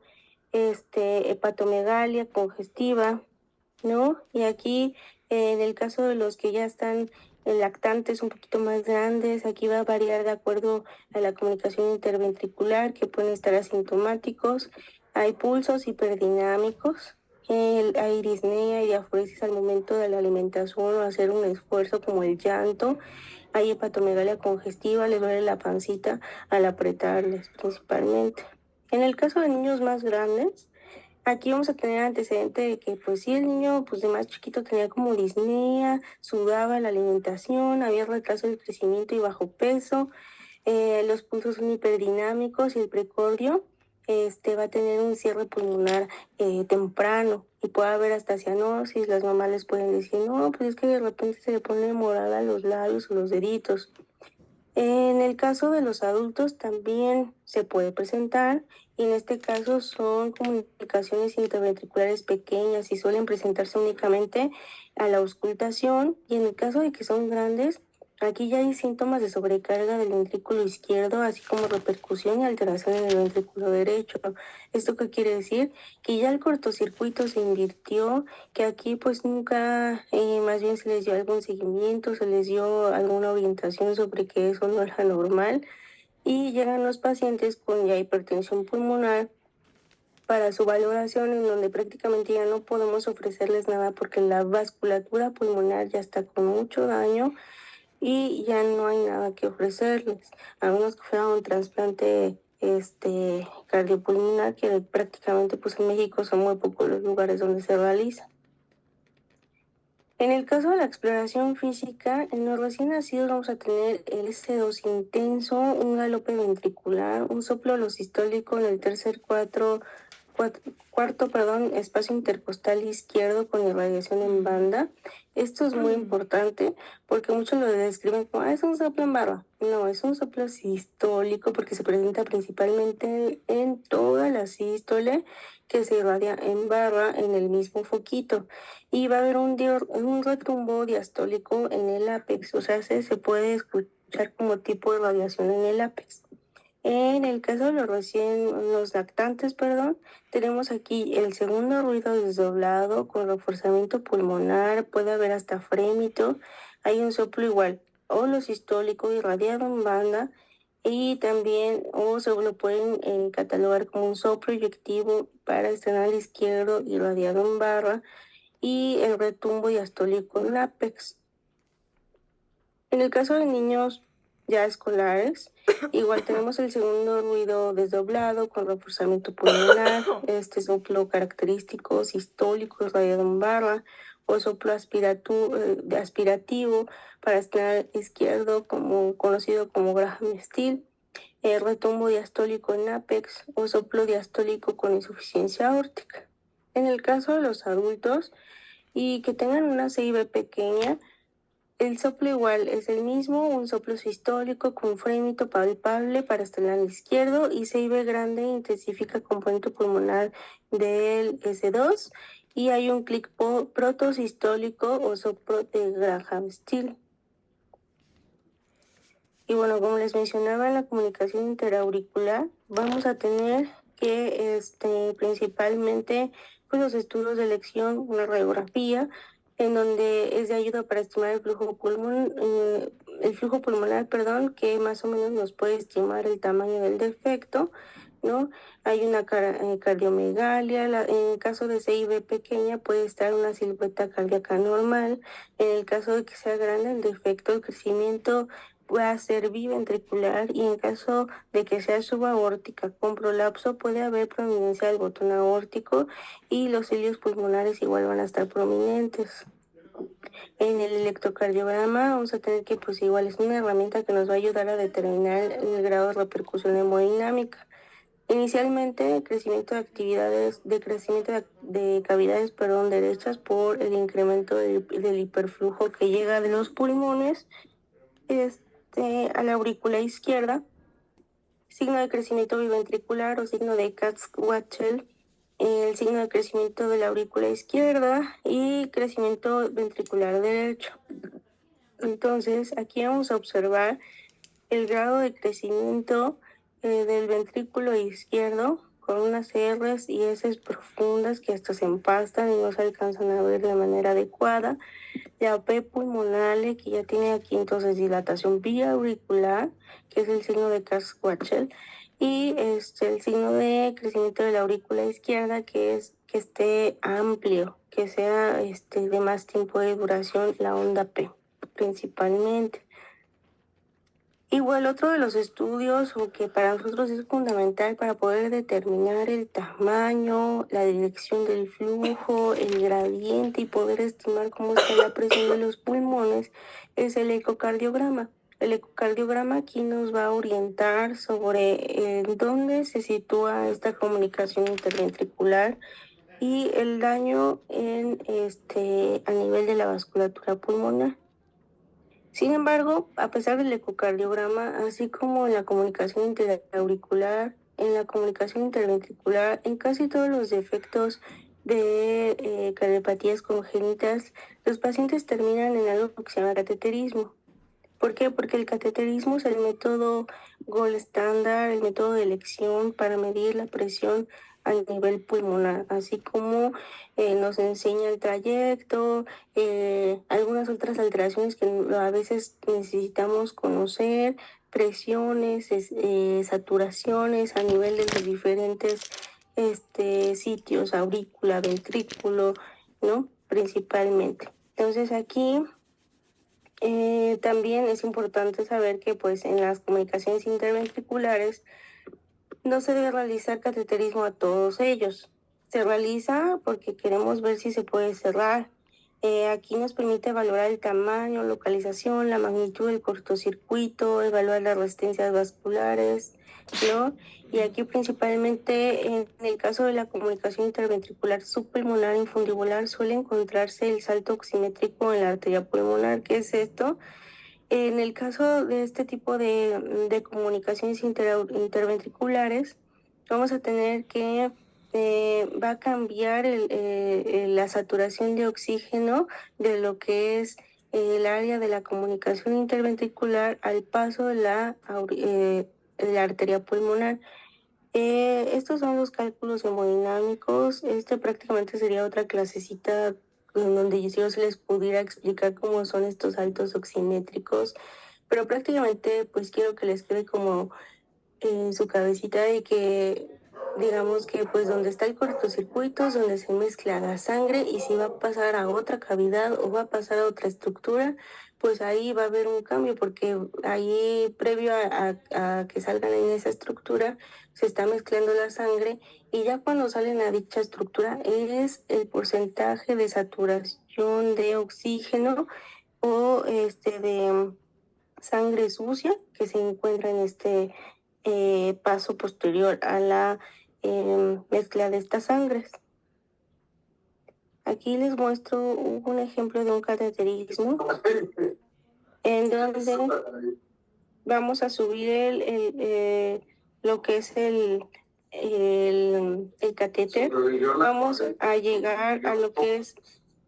hepatomegalia congestiva, ¿no? Y aquí, en el caso de los que ya están lactantes un poquito más grandes, aquí va a variar de acuerdo a la comunicación interventricular, que pueden estar asintomáticos. Hay pulsos hiperdinámicos, hay disnea y diaforesis al momento de la alimentación o hacer un esfuerzo como el llanto. Hay hepatomegalia congestiva, les duele la pancita al apretarles principalmente. En el caso de niños más grandes, aquí vamos a tener antecedente de que, pues sí, el niño, pues de más chiquito tenía como disnea, sudaba la alimentación, había retraso del crecimiento y bajo peso, los pulsos son hiperdinámicos y el precordio, va a tener un cierre pulmonar temprano y puede haber hasta cianosis. Las mamás les pueden decir, no, pues es que de repente se le pone morada los labios o los deditos. En el caso de los adultos también se puede presentar y en este caso son comunicaciones interventriculares pequeñas y suelen presentarse únicamente a la auscultación, y en el caso de que son grandes, aquí ya hay síntomas de sobrecarga del ventrículo izquierdo, así como repercusión y alteración en el ventrículo derecho. ¿Esto qué quiere decir? Que ya el cortocircuito se invirtió, que aquí pues nunca, más bien se les dio algún seguimiento, se les dio alguna orientación sobre que eso no era normal, y llegan los pacientes con ya hipertensión pulmonar para su valoración, en donde prácticamente ya no podemos ofrecerles nada porque la vasculatura pulmonar ya está con mucho daño y ya no hay nada que ofrecerles, a menos que fuera un trasplante cardiopulmonar, que prácticamente pues en México son muy pocos los lugares donde se realiza. En el caso de la exploración física, en los recién nacidos vamos a tener el S2 intenso, un galope ventricular, un soplo sistólico en el cuarto, espacio intercostal izquierdo con irradiación en banda. Esto es muy importante porque muchos lo describen como, es un soplo en barra. No, es un soplo sistólico porque se presenta principalmente en toda la sístole, que se irradia en barra en el mismo foquito. Y va a haber un retumbo diastólico en el ápex, o sea, se puede escuchar como tipo de radiación en el ápex. En el caso de los lactantes, tenemos aquí el segundo ruido desdoblado con reforzamiento pulmonar, puede haber hasta frémito, hay un soplo igual, holosistólico irradiado en banda, y también o se lo pueden catalogar como un soplo eyectivo para esternal izquierdo irradiado en barra, y el retumbo diastólico en ápex. En el caso de niños ya escolares, igual tenemos el segundo ruido desdoblado con reforzamiento pulmonar, este soplo característico sistólico irradiado en barra, o soplo aspirativo para esternal izquierdo, conocido como Graham Still, el retumbo diastólico en ápex o soplo diastólico con insuficiencia aórtica. En el caso de los adultos y que tengan una CIB pequeña, el soplo igual es el mismo, un soplo sistólico con frémito palpable para esternal izquierdo, y CIB grande intensifica componente pulmonar del S2, y hay un clic protosistólico o soplo de Graham Still. Y bueno, como les mencionaba, en la comunicación interauricular vamos a tener que principalmente pues, los estudios de elección, una radiografía, en donde es de ayuda para estimar el flujo pulmonar, que más o menos nos puede estimar el tamaño del defecto, ¿no? Hay una cardiomegalia, en el caso de CIB pequeña puede estar una silueta cardíaca normal, en el caso de que sea grande el defecto, el crecimiento va a ser biventricular, y en caso de que sea subaórtica con prolapso puede haber prominencia del botón aórtico y los cilios pulmonares igual van a estar prominentes. En el electrocardiograma vamos a tener que, pues igual es una herramienta que nos va a ayudar a determinar el grado de repercusión hemodinámica. Inicialmente, el crecimiento de actividades, de crecimiento de cavidades, derechas por el incremento del hiperflujo que llega de los pulmones a la aurícula izquierda, signo de crecimiento biventricular o signo de Katz-Watchel, el signo de crecimiento de la aurícula izquierda y crecimiento ventricular derecho. Entonces, aquí vamos a observar el grado de crecimiento del ventrículo izquierdo con unas R's y S profundas que hasta se empastan y no se alcanzan a ver de manera adecuada. La P pulmonale, que ya tiene aquí entonces dilatación biauricular, que es el signo de Katz-Watchel, y el signo de crecimiento de la aurícula izquierda, que es que esté amplio, que sea de más tiempo de duración la onda P, principalmente. Igual otro de los estudios o que para nosotros es fundamental para poder determinar el tamaño, la dirección del flujo, el gradiente y poder estimar cómo está la presión de los pulmones es el ecocardiograma. El ecocardiograma aquí nos va a orientar sobre dónde se sitúa esta comunicación interventricular y el daño a nivel de la vasculatura pulmonar. Sin embargo, a pesar del ecocardiograma, así como en la comunicación interauricular, en la comunicación interventricular, en casi todos los defectos de cardiopatías congénitas, los pacientes terminan en algo que se llama cateterismo. ¿Por qué? Porque el cateterismo es el método gold estándar, el método de elección para medir la presión a nivel pulmonar, así como nos enseña el trayecto, algunas otras alteraciones que a veces necesitamos conocer, presiones, saturaciones a nivel de los diferentes sitios, aurícula, ventrículo, ¿no? Principalmente. Entonces aquí también es importante saber que pues en las comunicaciones interventriculares no se debe realizar cateterismo a todos ellos. Se realiza porque queremos ver si se puede cerrar. Aquí nos permite valorar el tamaño, localización, la magnitud del cortocircuito, evaluar las resistencias vasculares, ¿no? Y aquí principalmente en el caso de la comunicación interventricular subpulmonar infundibular suele encontrarse el salto oximétrico en la arteria pulmonar. ¿Qué es esto? En el caso de este tipo de comunicaciones interventriculares, vamos a tener que va a cambiar la saturación de oxígeno de lo que es el área de la comunicación interventricular al paso de la arteria pulmonar. Estos son los cálculos hemodinámicos. Prácticamente sería otra clasecita en donde yo se les pudiera explicar cómo son estos saltos oximétricos, pero prácticamente pues quiero que les quede como en su cabecita de que digamos que pues donde está el cortocircuito es donde se mezcla la sangre y si va a pasar a otra cavidad o va a pasar a otra estructura, pues ahí va a haber un cambio porque ahí previo a que salgan en esa estructura se está mezclando la sangre y ya cuando salen a dicha estructura es el porcentaje de saturación de oxígeno o de sangre sucia que se encuentra en paso posterior a la mezcla de estas sangres. Aquí les muestro un ejemplo de un cateterismo en donde vamos a subir lo que es el catéter. Vamos a llegar a lo que es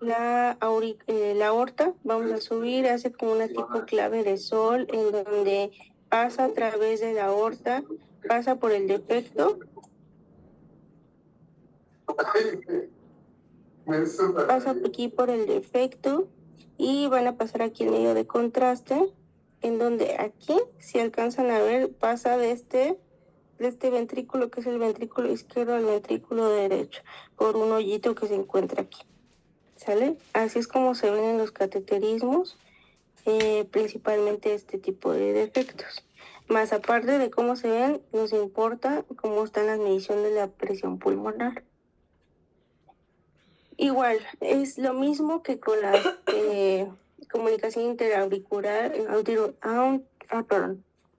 la aorta. Vamos a subir, hace como una tipo clave de sol en donde pasa a través de la aorta, pasa por el defecto, pasa aquí por el defecto y van a pasar aquí el medio de contraste, en donde aquí, si alcanzan a ver, pasa de este ventrículo, que es el ventrículo izquierdo, al ventrículo derecho, por un hoyito que se encuentra aquí. ¿Sale? Así es como se ven en los cateterismos, principalmente este tipo de defectos. Más aparte de cómo se ven, nos importa cómo están las mediciones de la presión pulmonar. Igual, es lo mismo que con la comunicación interauricular,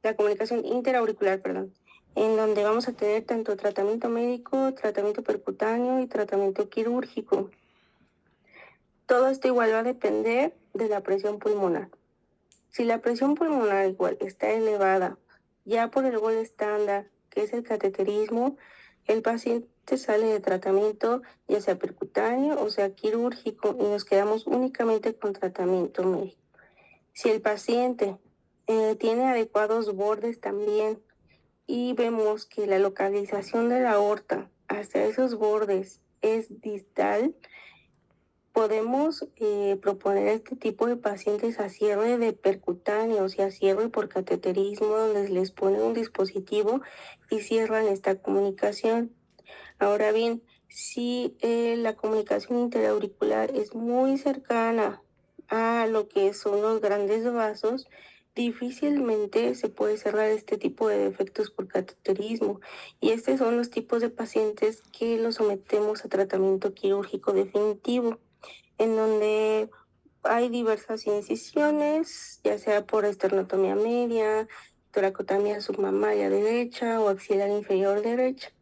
la comunicación interauricular, perdón, en donde vamos a tener tanto tratamiento médico, tratamiento percutáneo y tratamiento quirúrgico. Todo esto igual va a depender de la presión pulmonar. Si la presión pulmonar igual está elevada, ya por el gol estándar, que es el cateterismo, el paciente sale de tratamiento ya sea percutáneo o sea quirúrgico y nos quedamos únicamente con tratamiento médico. Si el paciente tiene adecuados bordes también y vemos que la localización de la aorta hasta esos bordes es distal, podemos proponer este tipo de pacientes a cierre de percutáneos y a cierre por cateterismo, donde les ponen un dispositivo y cierran esta comunicación. Ahora bien, si la comunicación interauricular es muy cercana a lo que son los grandes vasos, difícilmente se puede cerrar este tipo de defectos por cateterismo. Y estos son los tipos de pacientes que los sometemos a tratamiento quirúrgico definitivo, en donde hay diversas incisiones, ya sea por esternotomía media, toracotomía submamaria derecha o axilar inferior derecha.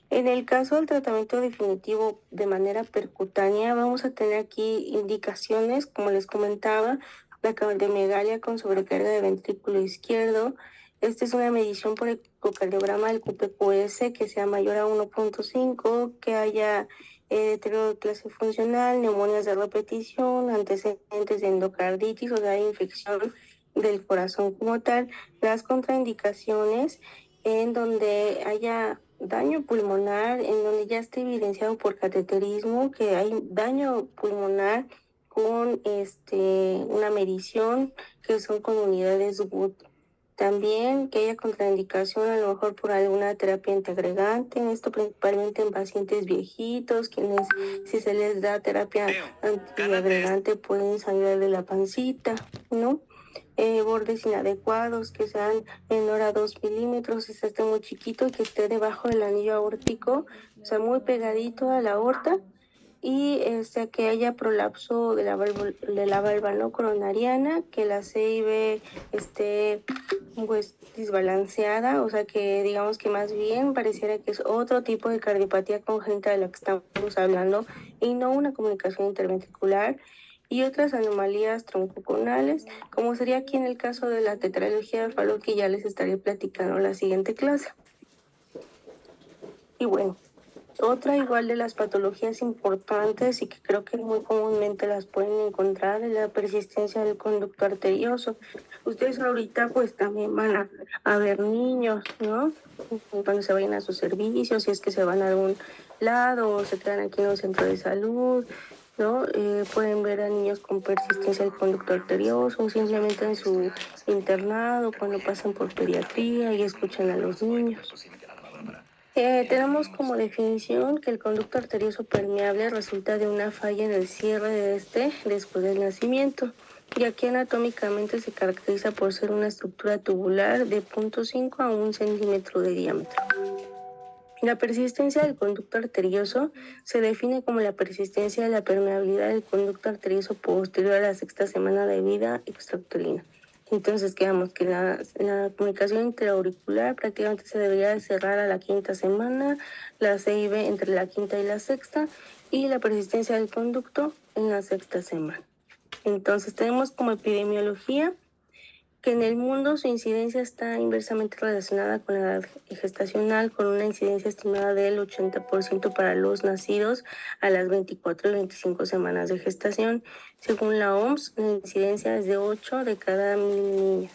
En el caso del tratamiento definitivo de manera percutánea, vamos a tener aquí indicaciones, como les comentaba, la cardiomegalia con sobrecarga de ventrículo izquierdo. Esta es una medición por ecocardiograma del QPQS que sea mayor a 1.5, que haya deterioro de clase funcional, neumonías de repetición, antecedentes de endocarditis o de infección del corazón como tal. Las contraindicaciones en donde haya daño pulmonar, en donde ya esté evidenciado por cateterismo que hay daño pulmonar con una medición que son con unidades Wood. También que haya contraindicación a lo mejor por alguna terapia antiagregante, esto principalmente en pacientes viejitos, quienes si se les da terapia antiagregante pueden sangrar de la pancita, ¿no? Bordes inadecuados, que sean menor a 2 milímetros, que esté muy chiquito y que esté debajo del anillo aórtico, o sea, muy pegadito a la aorta, y que haya prolapso de la válvula no coronariana, que la CIB esté pues desbalanceada, o sea que digamos que más bien pareciera que es otro tipo de cardiopatía congénita de la que estamos hablando y no una comunicación interventricular, y otras anomalías troncoconales, como sería aquí en el caso de la tetralogía de Fallot, que ya les estaré platicando en la siguiente clase. Y bueno, otra igual de las patologías importantes y que creo que muy comúnmente las pueden encontrar es la persistencia del conducto arterioso. Ustedes ahorita pues también van a ver niños, ¿no? Cuando se vayan a sus servicios, si es que se van a algún lado o se quedan aquí en un centro de salud, ¿no? Pueden ver a niños con persistencia del conducto arterioso, simplemente en su internado, cuando pasan por pediatría y escuchan a los niños. Tenemos como definición que el conducto arterioso permeable resulta de una falla en el cierre de este después del nacimiento, y aquí anatómicamente se caracteriza por ser una estructura tubular de 0.5 a 1 centímetro de diámetro. La persistencia del conducto arterioso se define como la persistencia de la permeabilidad del conducto arterioso posterior a la sexta semana de vida extrauterina. Entonces quedamos que la comunicación interauricular prácticamente se debería cerrar a la quinta semana, la CIB entre la quinta y la sexta, y la persistencia del conducto en la sexta semana. Entonces tenemos como epidemiología que en el mundo su incidencia está inversamente relacionada con la edad gestacional, con una incidencia estimada del 80% para los nacidos a las 24 y 25 semanas de gestación. Según la OMS, la incidencia es de 8 de cada 1,000 niños.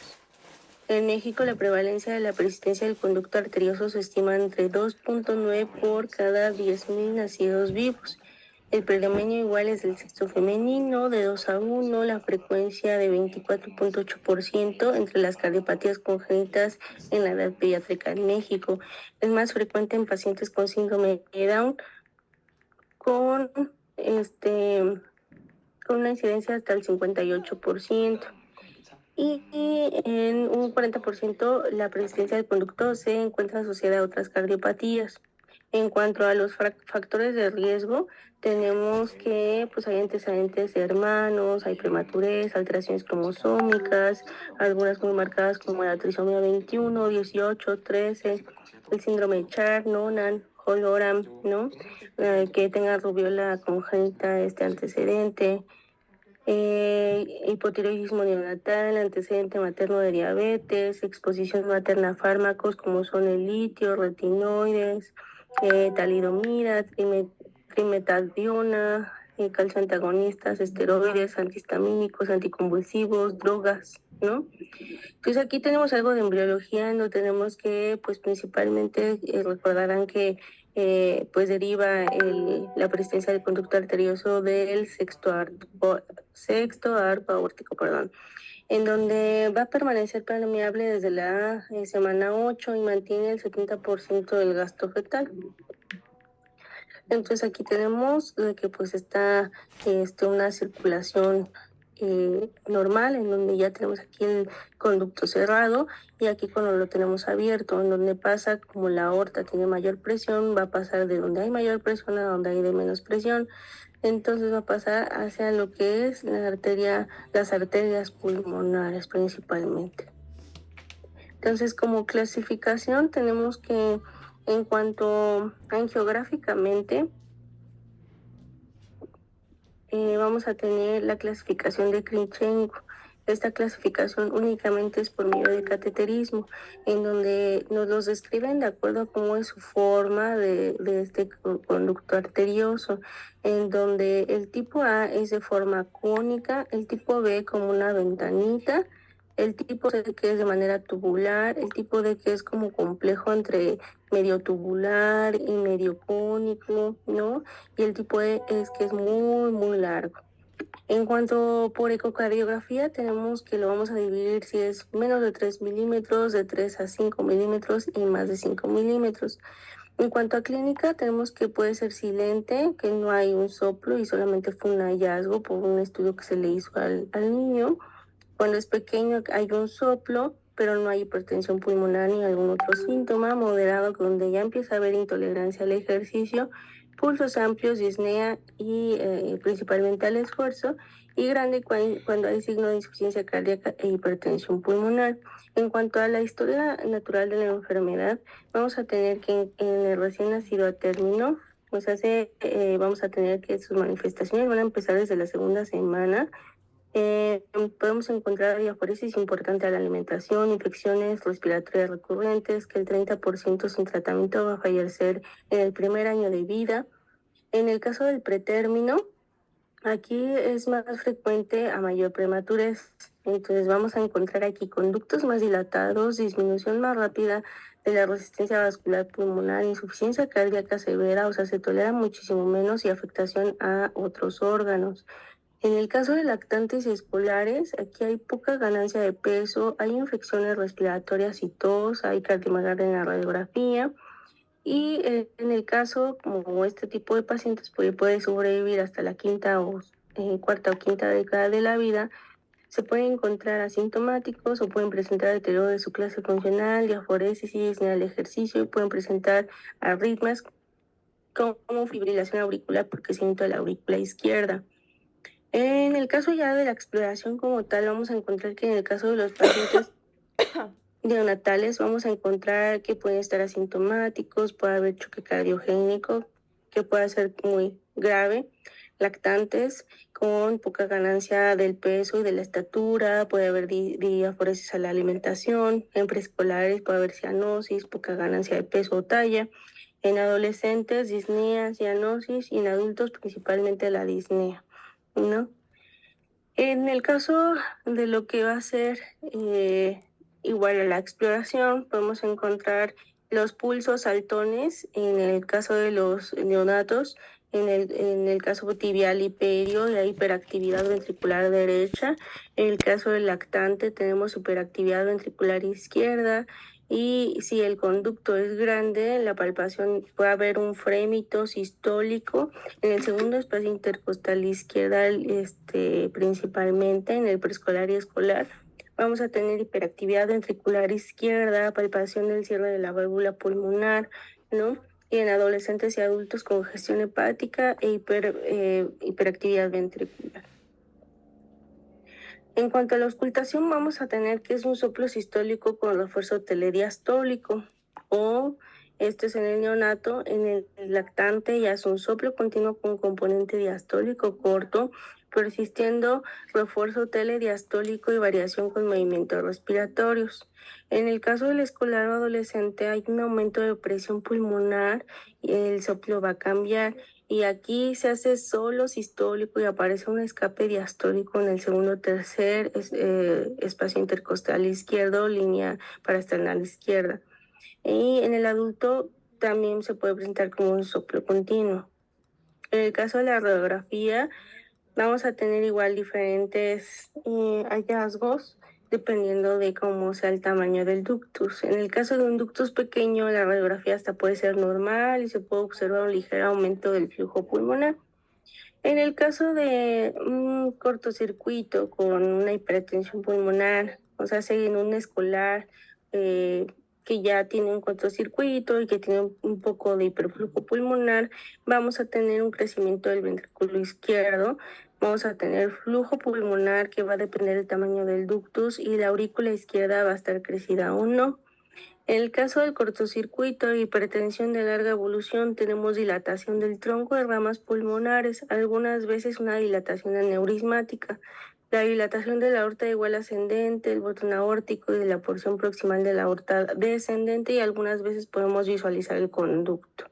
En México, la prevalencia de la persistencia del conducto arterioso se estima entre 2.9 por cada 10,000 nacidos vivos. El predominio igual es del sexo femenino, de 2 a 1, la frecuencia de 24.8% entre las cardiopatías congénitas en la edad pediátrica en México. Es más frecuente en pacientes con síndrome de Down, con una incidencia hasta el 58%. Y en un 40% la persistencia del conducto se encuentra asociada a otras cardiopatías. En cuanto a los factores de riesgo, tenemos que pues hay antecedentes de hermanos, hay prematurez, alteraciones cromosómicas, algunas muy marcadas como la trisomía 21, 18, 13, el síndrome de Char, Noonan, Holoram, ¿no? Que tenga rubiola congénita este antecedente, hipotiroidismo neonatal, antecedente materno de diabetes, exposición materna a fármacos como son el litio, retinoides, talidomida, trimetadiona, calcio antagonistas, esteroides, antihistamínicos, anticonvulsivos, drogas, ¿no? Pues aquí tenemos algo de embriología, no tenemos que, pues principalmente recordarán que pues deriva la presencia del conducto arterioso del sexto arco aórtico, perdón, en donde va a permanecer permeable desde la semana 8 y mantiene el 70% del gasto fetal. Entonces aquí tenemos que pues está una circulación normal, en donde ya tenemos aquí el conducto cerrado, y aquí cuando lo tenemos abierto, en donde pasa como la aorta tiene mayor presión, va a pasar de donde hay mayor presión a donde hay de menos presión. Entonces va a pasar hacia lo que es las arterias pulmonares principalmente. Entonces, como clasificación tenemos que, en cuanto angiográficamente, vamos a tener la clasificación de Klinchenko. Esta clasificación únicamente es por medio de cateterismo, en donde nos los describen de acuerdo a cómo es su forma de este conducto arterioso, en donde el tipo A es de forma cónica, el tipo B como una ventanita, el tipo C que es de manera tubular, el tipo D que es como complejo entre medio tubular y medio cónico, ¿no? Y el tipo E es que es muy, muy largo. En cuanto por ecocardiografía, tenemos que lo vamos a dividir si es menos de 3 milímetros, de 3 a 5 milímetros y más de 5 milímetros. En cuanto a clínica, tenemos que puede ser silente, que no hay un soplo y solamente fue un hallazgo por un estudio que se le hizo al niño. Cuando es pequeño hay un soplo, pero no hay hipertensión pulmonar ni algún otro síntoma. Moderado, donde ya empieza a haber intolerancia al ejercicio, pulsos amplios, disnea y principalmente al esfuerzo. Y grande cuando hay signo de insuficiencia cardíaca e hipertensión pulmonar. En cuanto a la historia natural de la enfermedad, vamos a tener que en el recién nacido a término, vamos a tener que sus manifestaciones van a empezar desde la segunda semana. Podemos encontrar diaforesis importante a la alimentación, infecciones respiratorias recurrentes, que el 30% sin tratamiento va a fallecer en el primer año de vida. En el caso del pretérmino, aquí es más frecuente a mayor prematurez. Entonces vamos a encontrar aquí conductos más dilatados, disminución más rápida de la resistencia vascular pulmonar, insuficiencia cardíaca severa, o sea, se tolera muchísimo menos, y afectación a otros órganos. En el caso de lactantes y escolares, aquí hay poca ganancia de peso, hay infecciones respiratorias y tos, hay cardiomegalia en la radiografía. Y en el caso, como este tipo de pacientes puede sobrevivir hasta la cuarta o quinta década de la vida, se pueden encontrar asintomáticos o pueden presentar deterioro de su clase funcional, diaforesis y disnea del ejercicio, y pueden presentar arritmias como fibrilación auricular porque siento la aurícula izquierda. En el caso ya de la exploración como tal, vamos a encontrar que en el caso de los pacientes neonatales vamos a encontrar que pueden estar asintomáticos, puede haber choque cardiogénico, que puede ser muy grave, lactantes con poca ganancia del peso y de la estatura, puede haber diaforesis a la alimentación, en preescolares puede haber cianosis, poca ganancia de peso o talla, en adolescentes disnea, cianosis, y en adultos principalmente la disnea, ¿no? En el caso de lo que va a ser igual a la exploración, podemos encontrar los pulsos saltones en el caso de los neonatos, en el caso tibial y perio, la hiperactividad ventricular derecha. En el caso del lactante tenemos hiperactividad ventricular izquierda, y si el conducto es grande, en la palpación puede haber un frémito sistólico. En el segundo espacio intercostal izquierda, principalmente en el preescolar y escolar, vamos a tener hiperactividad ventricular izquierda, palpación del cierre de la válvula pulmonar, ¿no? y en adolescentes y adultos con congestión hepática e hiperactividad ventricular. En cuanto a la auscultación, vamos a tener que es un soplo sistólico con refuerzo telediastólico, o esto es en el neonato. En el lactante ya es un soplo continuo con componente diastólico corto, persistiendo refuerzo telediastólico y variación con movimientos respiratorios. En el caso del escolar o adolescente hay un aumento de presión pulmonar y el soplo va a cambiar. Y aquí se hace solo sistólico y aparece un escape diastólico en el segundo o tercer espacio intercostal izquierdo, línea parasternal izquierda. Y en el adulto también se puede presentar como un soplo continuo. En el caso de la radiografía, vamos a tener igual diferentes hallazgos dependiendo de cómo sea el tamaño del ductus. En el caso de un ductus pequeño, la radiografía hasta puede ser normal y se puede observar un ligero aumento del flujo pulmonar. En el caso de un cortocircuito con una hipertensión pulmonar, o sea, en un escolar que ya tiene un cortocircuito y que tiene un poco de hiperflujo pulmonar, vamos a tener un crecimiento del ventrículo izquierdo, vamos a tener flujo pulmonar que va a depender del tamaño del ductus y la aurícula izquierda va a estar crecida o no. En el caso del cortocircuito y hipertensión de larga evolución, tenemos dilatación del tronco de ramas pulmonares, algunas veces una dilatación aneurismática. La dilatación de la aorta igual ascendente, el botón aórtico y de la porción proximal de la aorta descendente, y algunas veces podemos visualizar el conducto.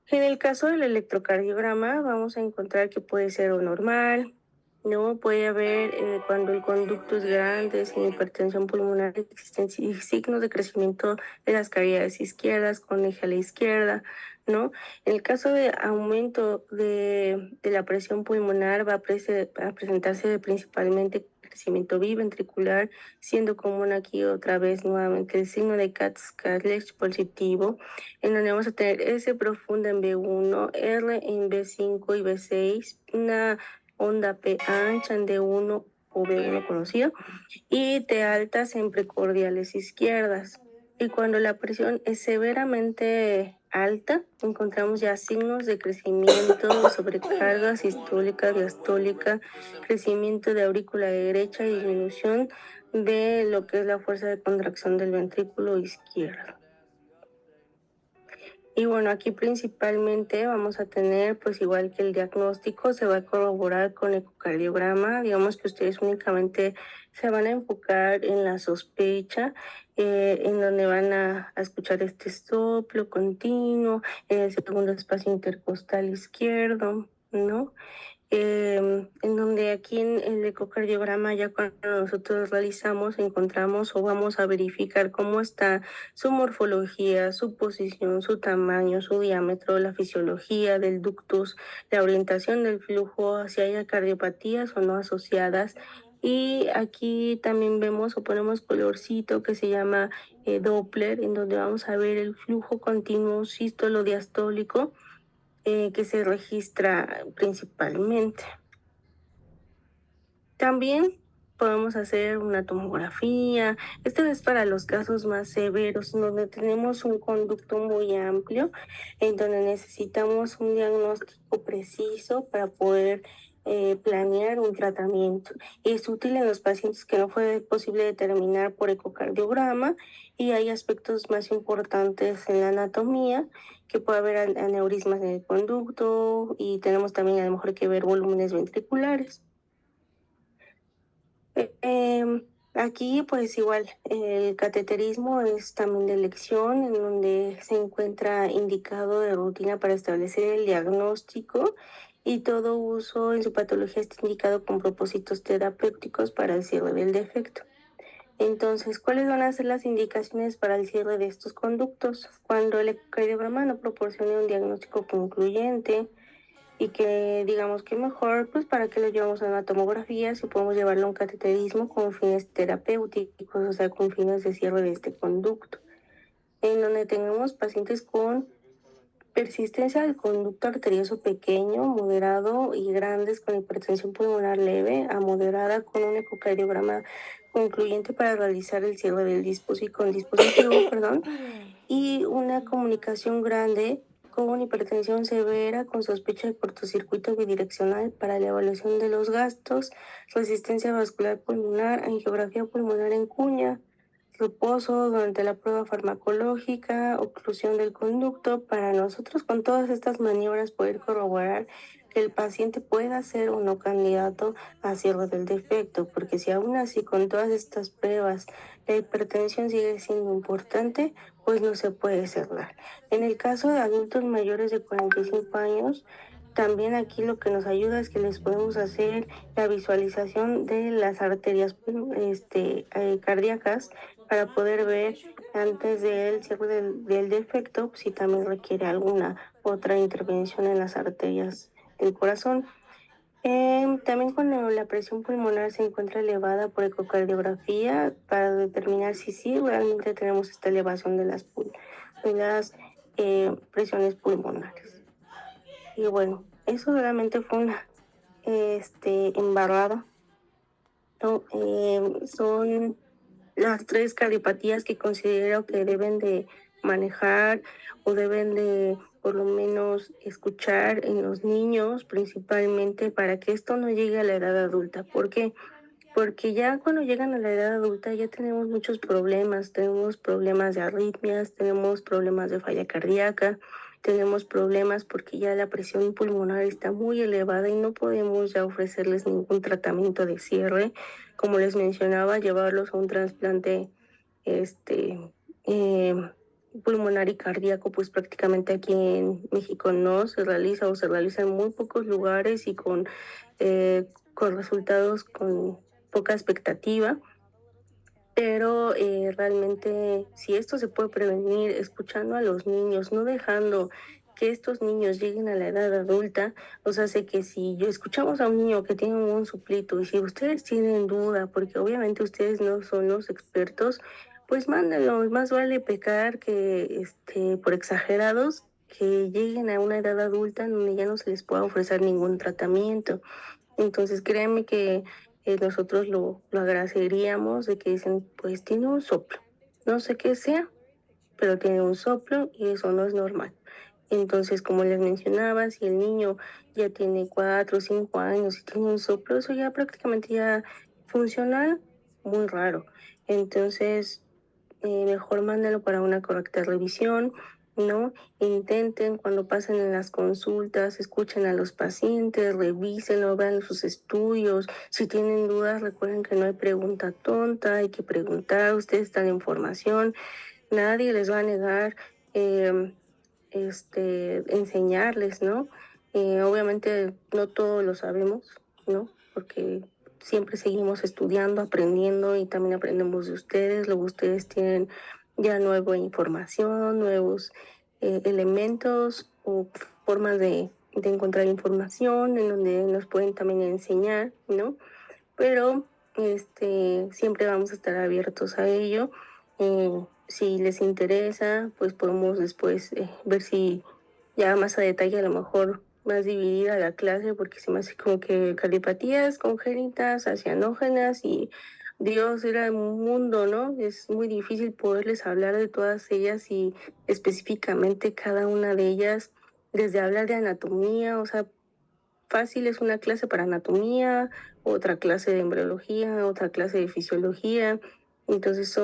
En el caso del electrocardiograma, vamos a encontrar que puede ser o normal, no puede haber cuando el conducto es grande, sin hipertensión pulmonar, existen signos de crecimiento de las cavidades izquierdas con eje a la izquierda, ¿no? En el caso de aumento de la presión pulmonar va a presentarse principalmente crecimiento biventricular, siendo común aquí otra vez nuevamente el signo de Katz-Katlech positivo, en donde vamos a tener S profunda en B1, R en B5 y B6, una onda P ancha en D1 o B1 conocido, y T altas en precordiales izquierdas. Y cuando la presión es severamente alta, encontramos ya signos de crecimiento, de sobrecarga sistólica, diastólica, crecimiento de aurícula derecha y disminución de lo que es la fuerza de contracción del ventrículo izquierdo. Y bueno, aquí principalmente vamos a tener, pues igual que el diagnóstico, se va a corroborar con ecocardiograma. Digamos que ustedes únicamente se van a enfocar en la sospecha, en donde van a escuchar este soplo continuo, en el segundo espacio intercostal izquierdo, ¿no? En donde aquí en el ecocardiograma, ya cuando nosotros realizamos, encontramos o vamos a verificar cómo está su morfología, su posición, su tamaño, su diámetro, la fisiología del ductus, la orientación del flujo, si hay cardiopatías o no asociadas. Y aquí también vemos o ponemos colorcito que se llama Doppler, en donde vamos a ver el flujo continuo sístolo diastólico que se registra principalmente. También podemos hacer una tomografía. Esto es para los casos más severos, donde tenemos un conducto muy amplio, en donde necesitamos un diagnóstico preciso para poder planear un tratamiento. Y es útil en los pacientes que no fue posible determinar por ecocardiograma, y hay aspectos más importantes en la anatomía, que puede haber aneurismas en el conducto, y tenemos también a lo mejor que ver volúmenes ventriculares. Aquí pues igual el cateterismo es también de elección, en donde se encuentra indicado de rutina para establecer el diagnóstico, y todo uso en su patología está indicado con propósitos terapéuticos para el cierre del defecto. Entonces, ¿cuáles van a ser las indicaciones para el cierre de estos conductos? Cuando el ecocardiograma no proporcione un diagnóstico concluyente, y que digamos que mejor, pues para que lo llevamos a una tomografía, si podemos llevarlo a un cateterismo con fines terapéuticos, o sea, con fines de cierre de este conducto, en donde tengamos pacientes con Persistencia del conducto arterioso pequeño, moderado y grandes con hipertensión pulmonar leve a moderada con un ecocardiograma concluyente para realizar el cierre del dispositivo, perdón, y una comunicación grande con hipertensión severa con sospecha de cortocircuito bidireccional para la evaluación de los gastos, resistencia vascular pulmonar, angiografía pulmonar en cuña, reposo durante la prueba farmacológica, oclusión del conducto, para nosotros con todas estas maniobras poder corroborar que el paciente pueda ser o no candidato a cierre del defecto, porque si aún así con todas estas pruebas la hipertensión sigue siendo importante, pues no se puede cerrar. En el caso de adultos mayores de 45 años, también aquí lo que nos ayuda es que les podemos hacer la visualización de las arterias cardíacas para poder ver antes del cierre del defecto si también requiere alguna otra intervención en las arterias del corazón. También cuando la presión pulmonar se encuentra elevada por ecocardiografía para determinar si sí realmente tenemos esta elevación de las presiones pulmonares. Y bueno, eso realmente fue una embarrada, ¿no? Son las 3 cardiopatías que considero que deben de manejar o deben de por lo menos escuchar en los niños principalmente para que esto no llegue a la edad adulta. ¿Por qué? Porque ya cuando llegan a la edad adulta ya tenemos problemas de arritmias, tenemos problemas de falla cardíaca, tenemos problemas porque ya la presión pulmonar está muy elevada y no podemos ya ofrecerles ningún tratamiento de cierre. Como les mencionaba, llevarlos a un trasplante este, eh, pulmonar y cardíaco, pues prácticamente aquí en México no se realiza o se realiza en muy pocos lugares y con resultados con poca expectativa, pero realmente si esto se puede prevenir escuchando a los niños, no dejando que estos niños lleguen a la edad adulta, o sea, sé que si yo escuchamos a un niño que tiene un suplito y si ustedes tienen duda, porque obviamente ustedes no son los expertos, pues mándenlo, más vale pecar que por exagerados que lleguen a una edad adulta donde ya no se les pueda ofrecer ningún tratamiento. Entonces créanme que nosotros lo agradeceríamos de que dicen, pues tiene un soplo, no sé qué sea, pero tiene un soplo y eso no es normal. Entonces, como les mencionaba, si el niño ya tiene 4 o 5 años y tiene un soplo, eso ya prácticamente ya funcional, muy raro. Entonces, mejor mándalo para una correcta revisión, ¿no? Intenten cuando pasen en las consultas, escuchen a los pacientes, revísenlo, vean sus estudios. Si tienen dudas, recuerden que no hay pregunta tonta, hay que preguntar, ustedes están en formación, nadie les va a negar eh, enseñarles, ¿no? Obviamente no todo lo sabemos, ¿no? Porque siempre seguimos estudiando, aprendiendo y también aprendemos de ustedes. Luego ustedes tienen ya nueva información, nuevos elementos o formas de encontrar información en donde nos pueden también enseñar, ¿no? Pero siempre vamos a estar abiertos a ello. Si les interesa, pues podemos después ver si ya más a detalle, a lo mejor más dividida la clase, porque se me hace como que cardiopatías congénitas, acianógenas y Dios era un mundo, ¿no? Es muy difícil poderles hablar de todas ellas y específicamente cada una de ellas, desde hablar de anatomía, o sea, fácil es una clase para anatomía, otra clase de embriología, otra clase de fisiología. Entonces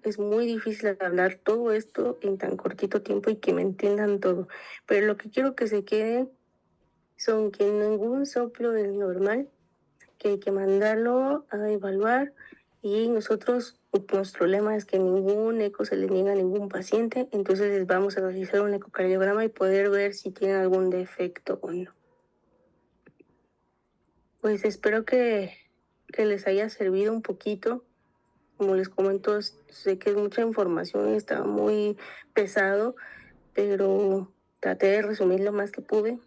es muy difícil hablar todo esto en tan cortito tiempo y que me entiendan todo. Pero lo que quiero que se queden son que ningún soplo es normal, que hay que mandarlo a evaluar y nosotros, nuestro lema es que ningún eco se le niega a ningún paciente, entonces les vamos a realizar un ecocardiograma y poder ver si tienen algún defecto o no. Pues espero que les haya servido un poquito. Como les comento, sé que es mucha información y está muy pesado, pero traté de resumir lo más que pude.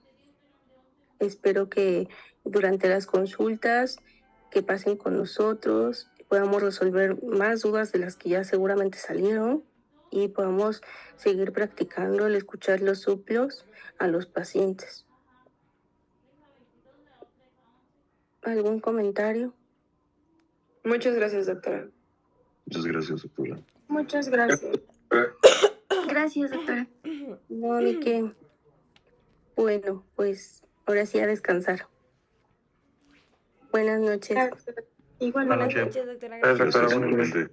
Espero que durante las consultas que pasen con nosotros podamos resolver más dudas de las que ya seguramente salieron y podamos seguir practicando el escuchar los suplos a los pacientes. ¿Algún comentario? Muchas gracias, doctora. Muchas gracias, doctora. Muchas gracias. Gracias, doctora. No, ni qué. Bueno, pues ahora sí a descansar. Buenas noches. Gracias. Igualmente. Buenas noches, doctora. Gracias, Gracias. igualmente.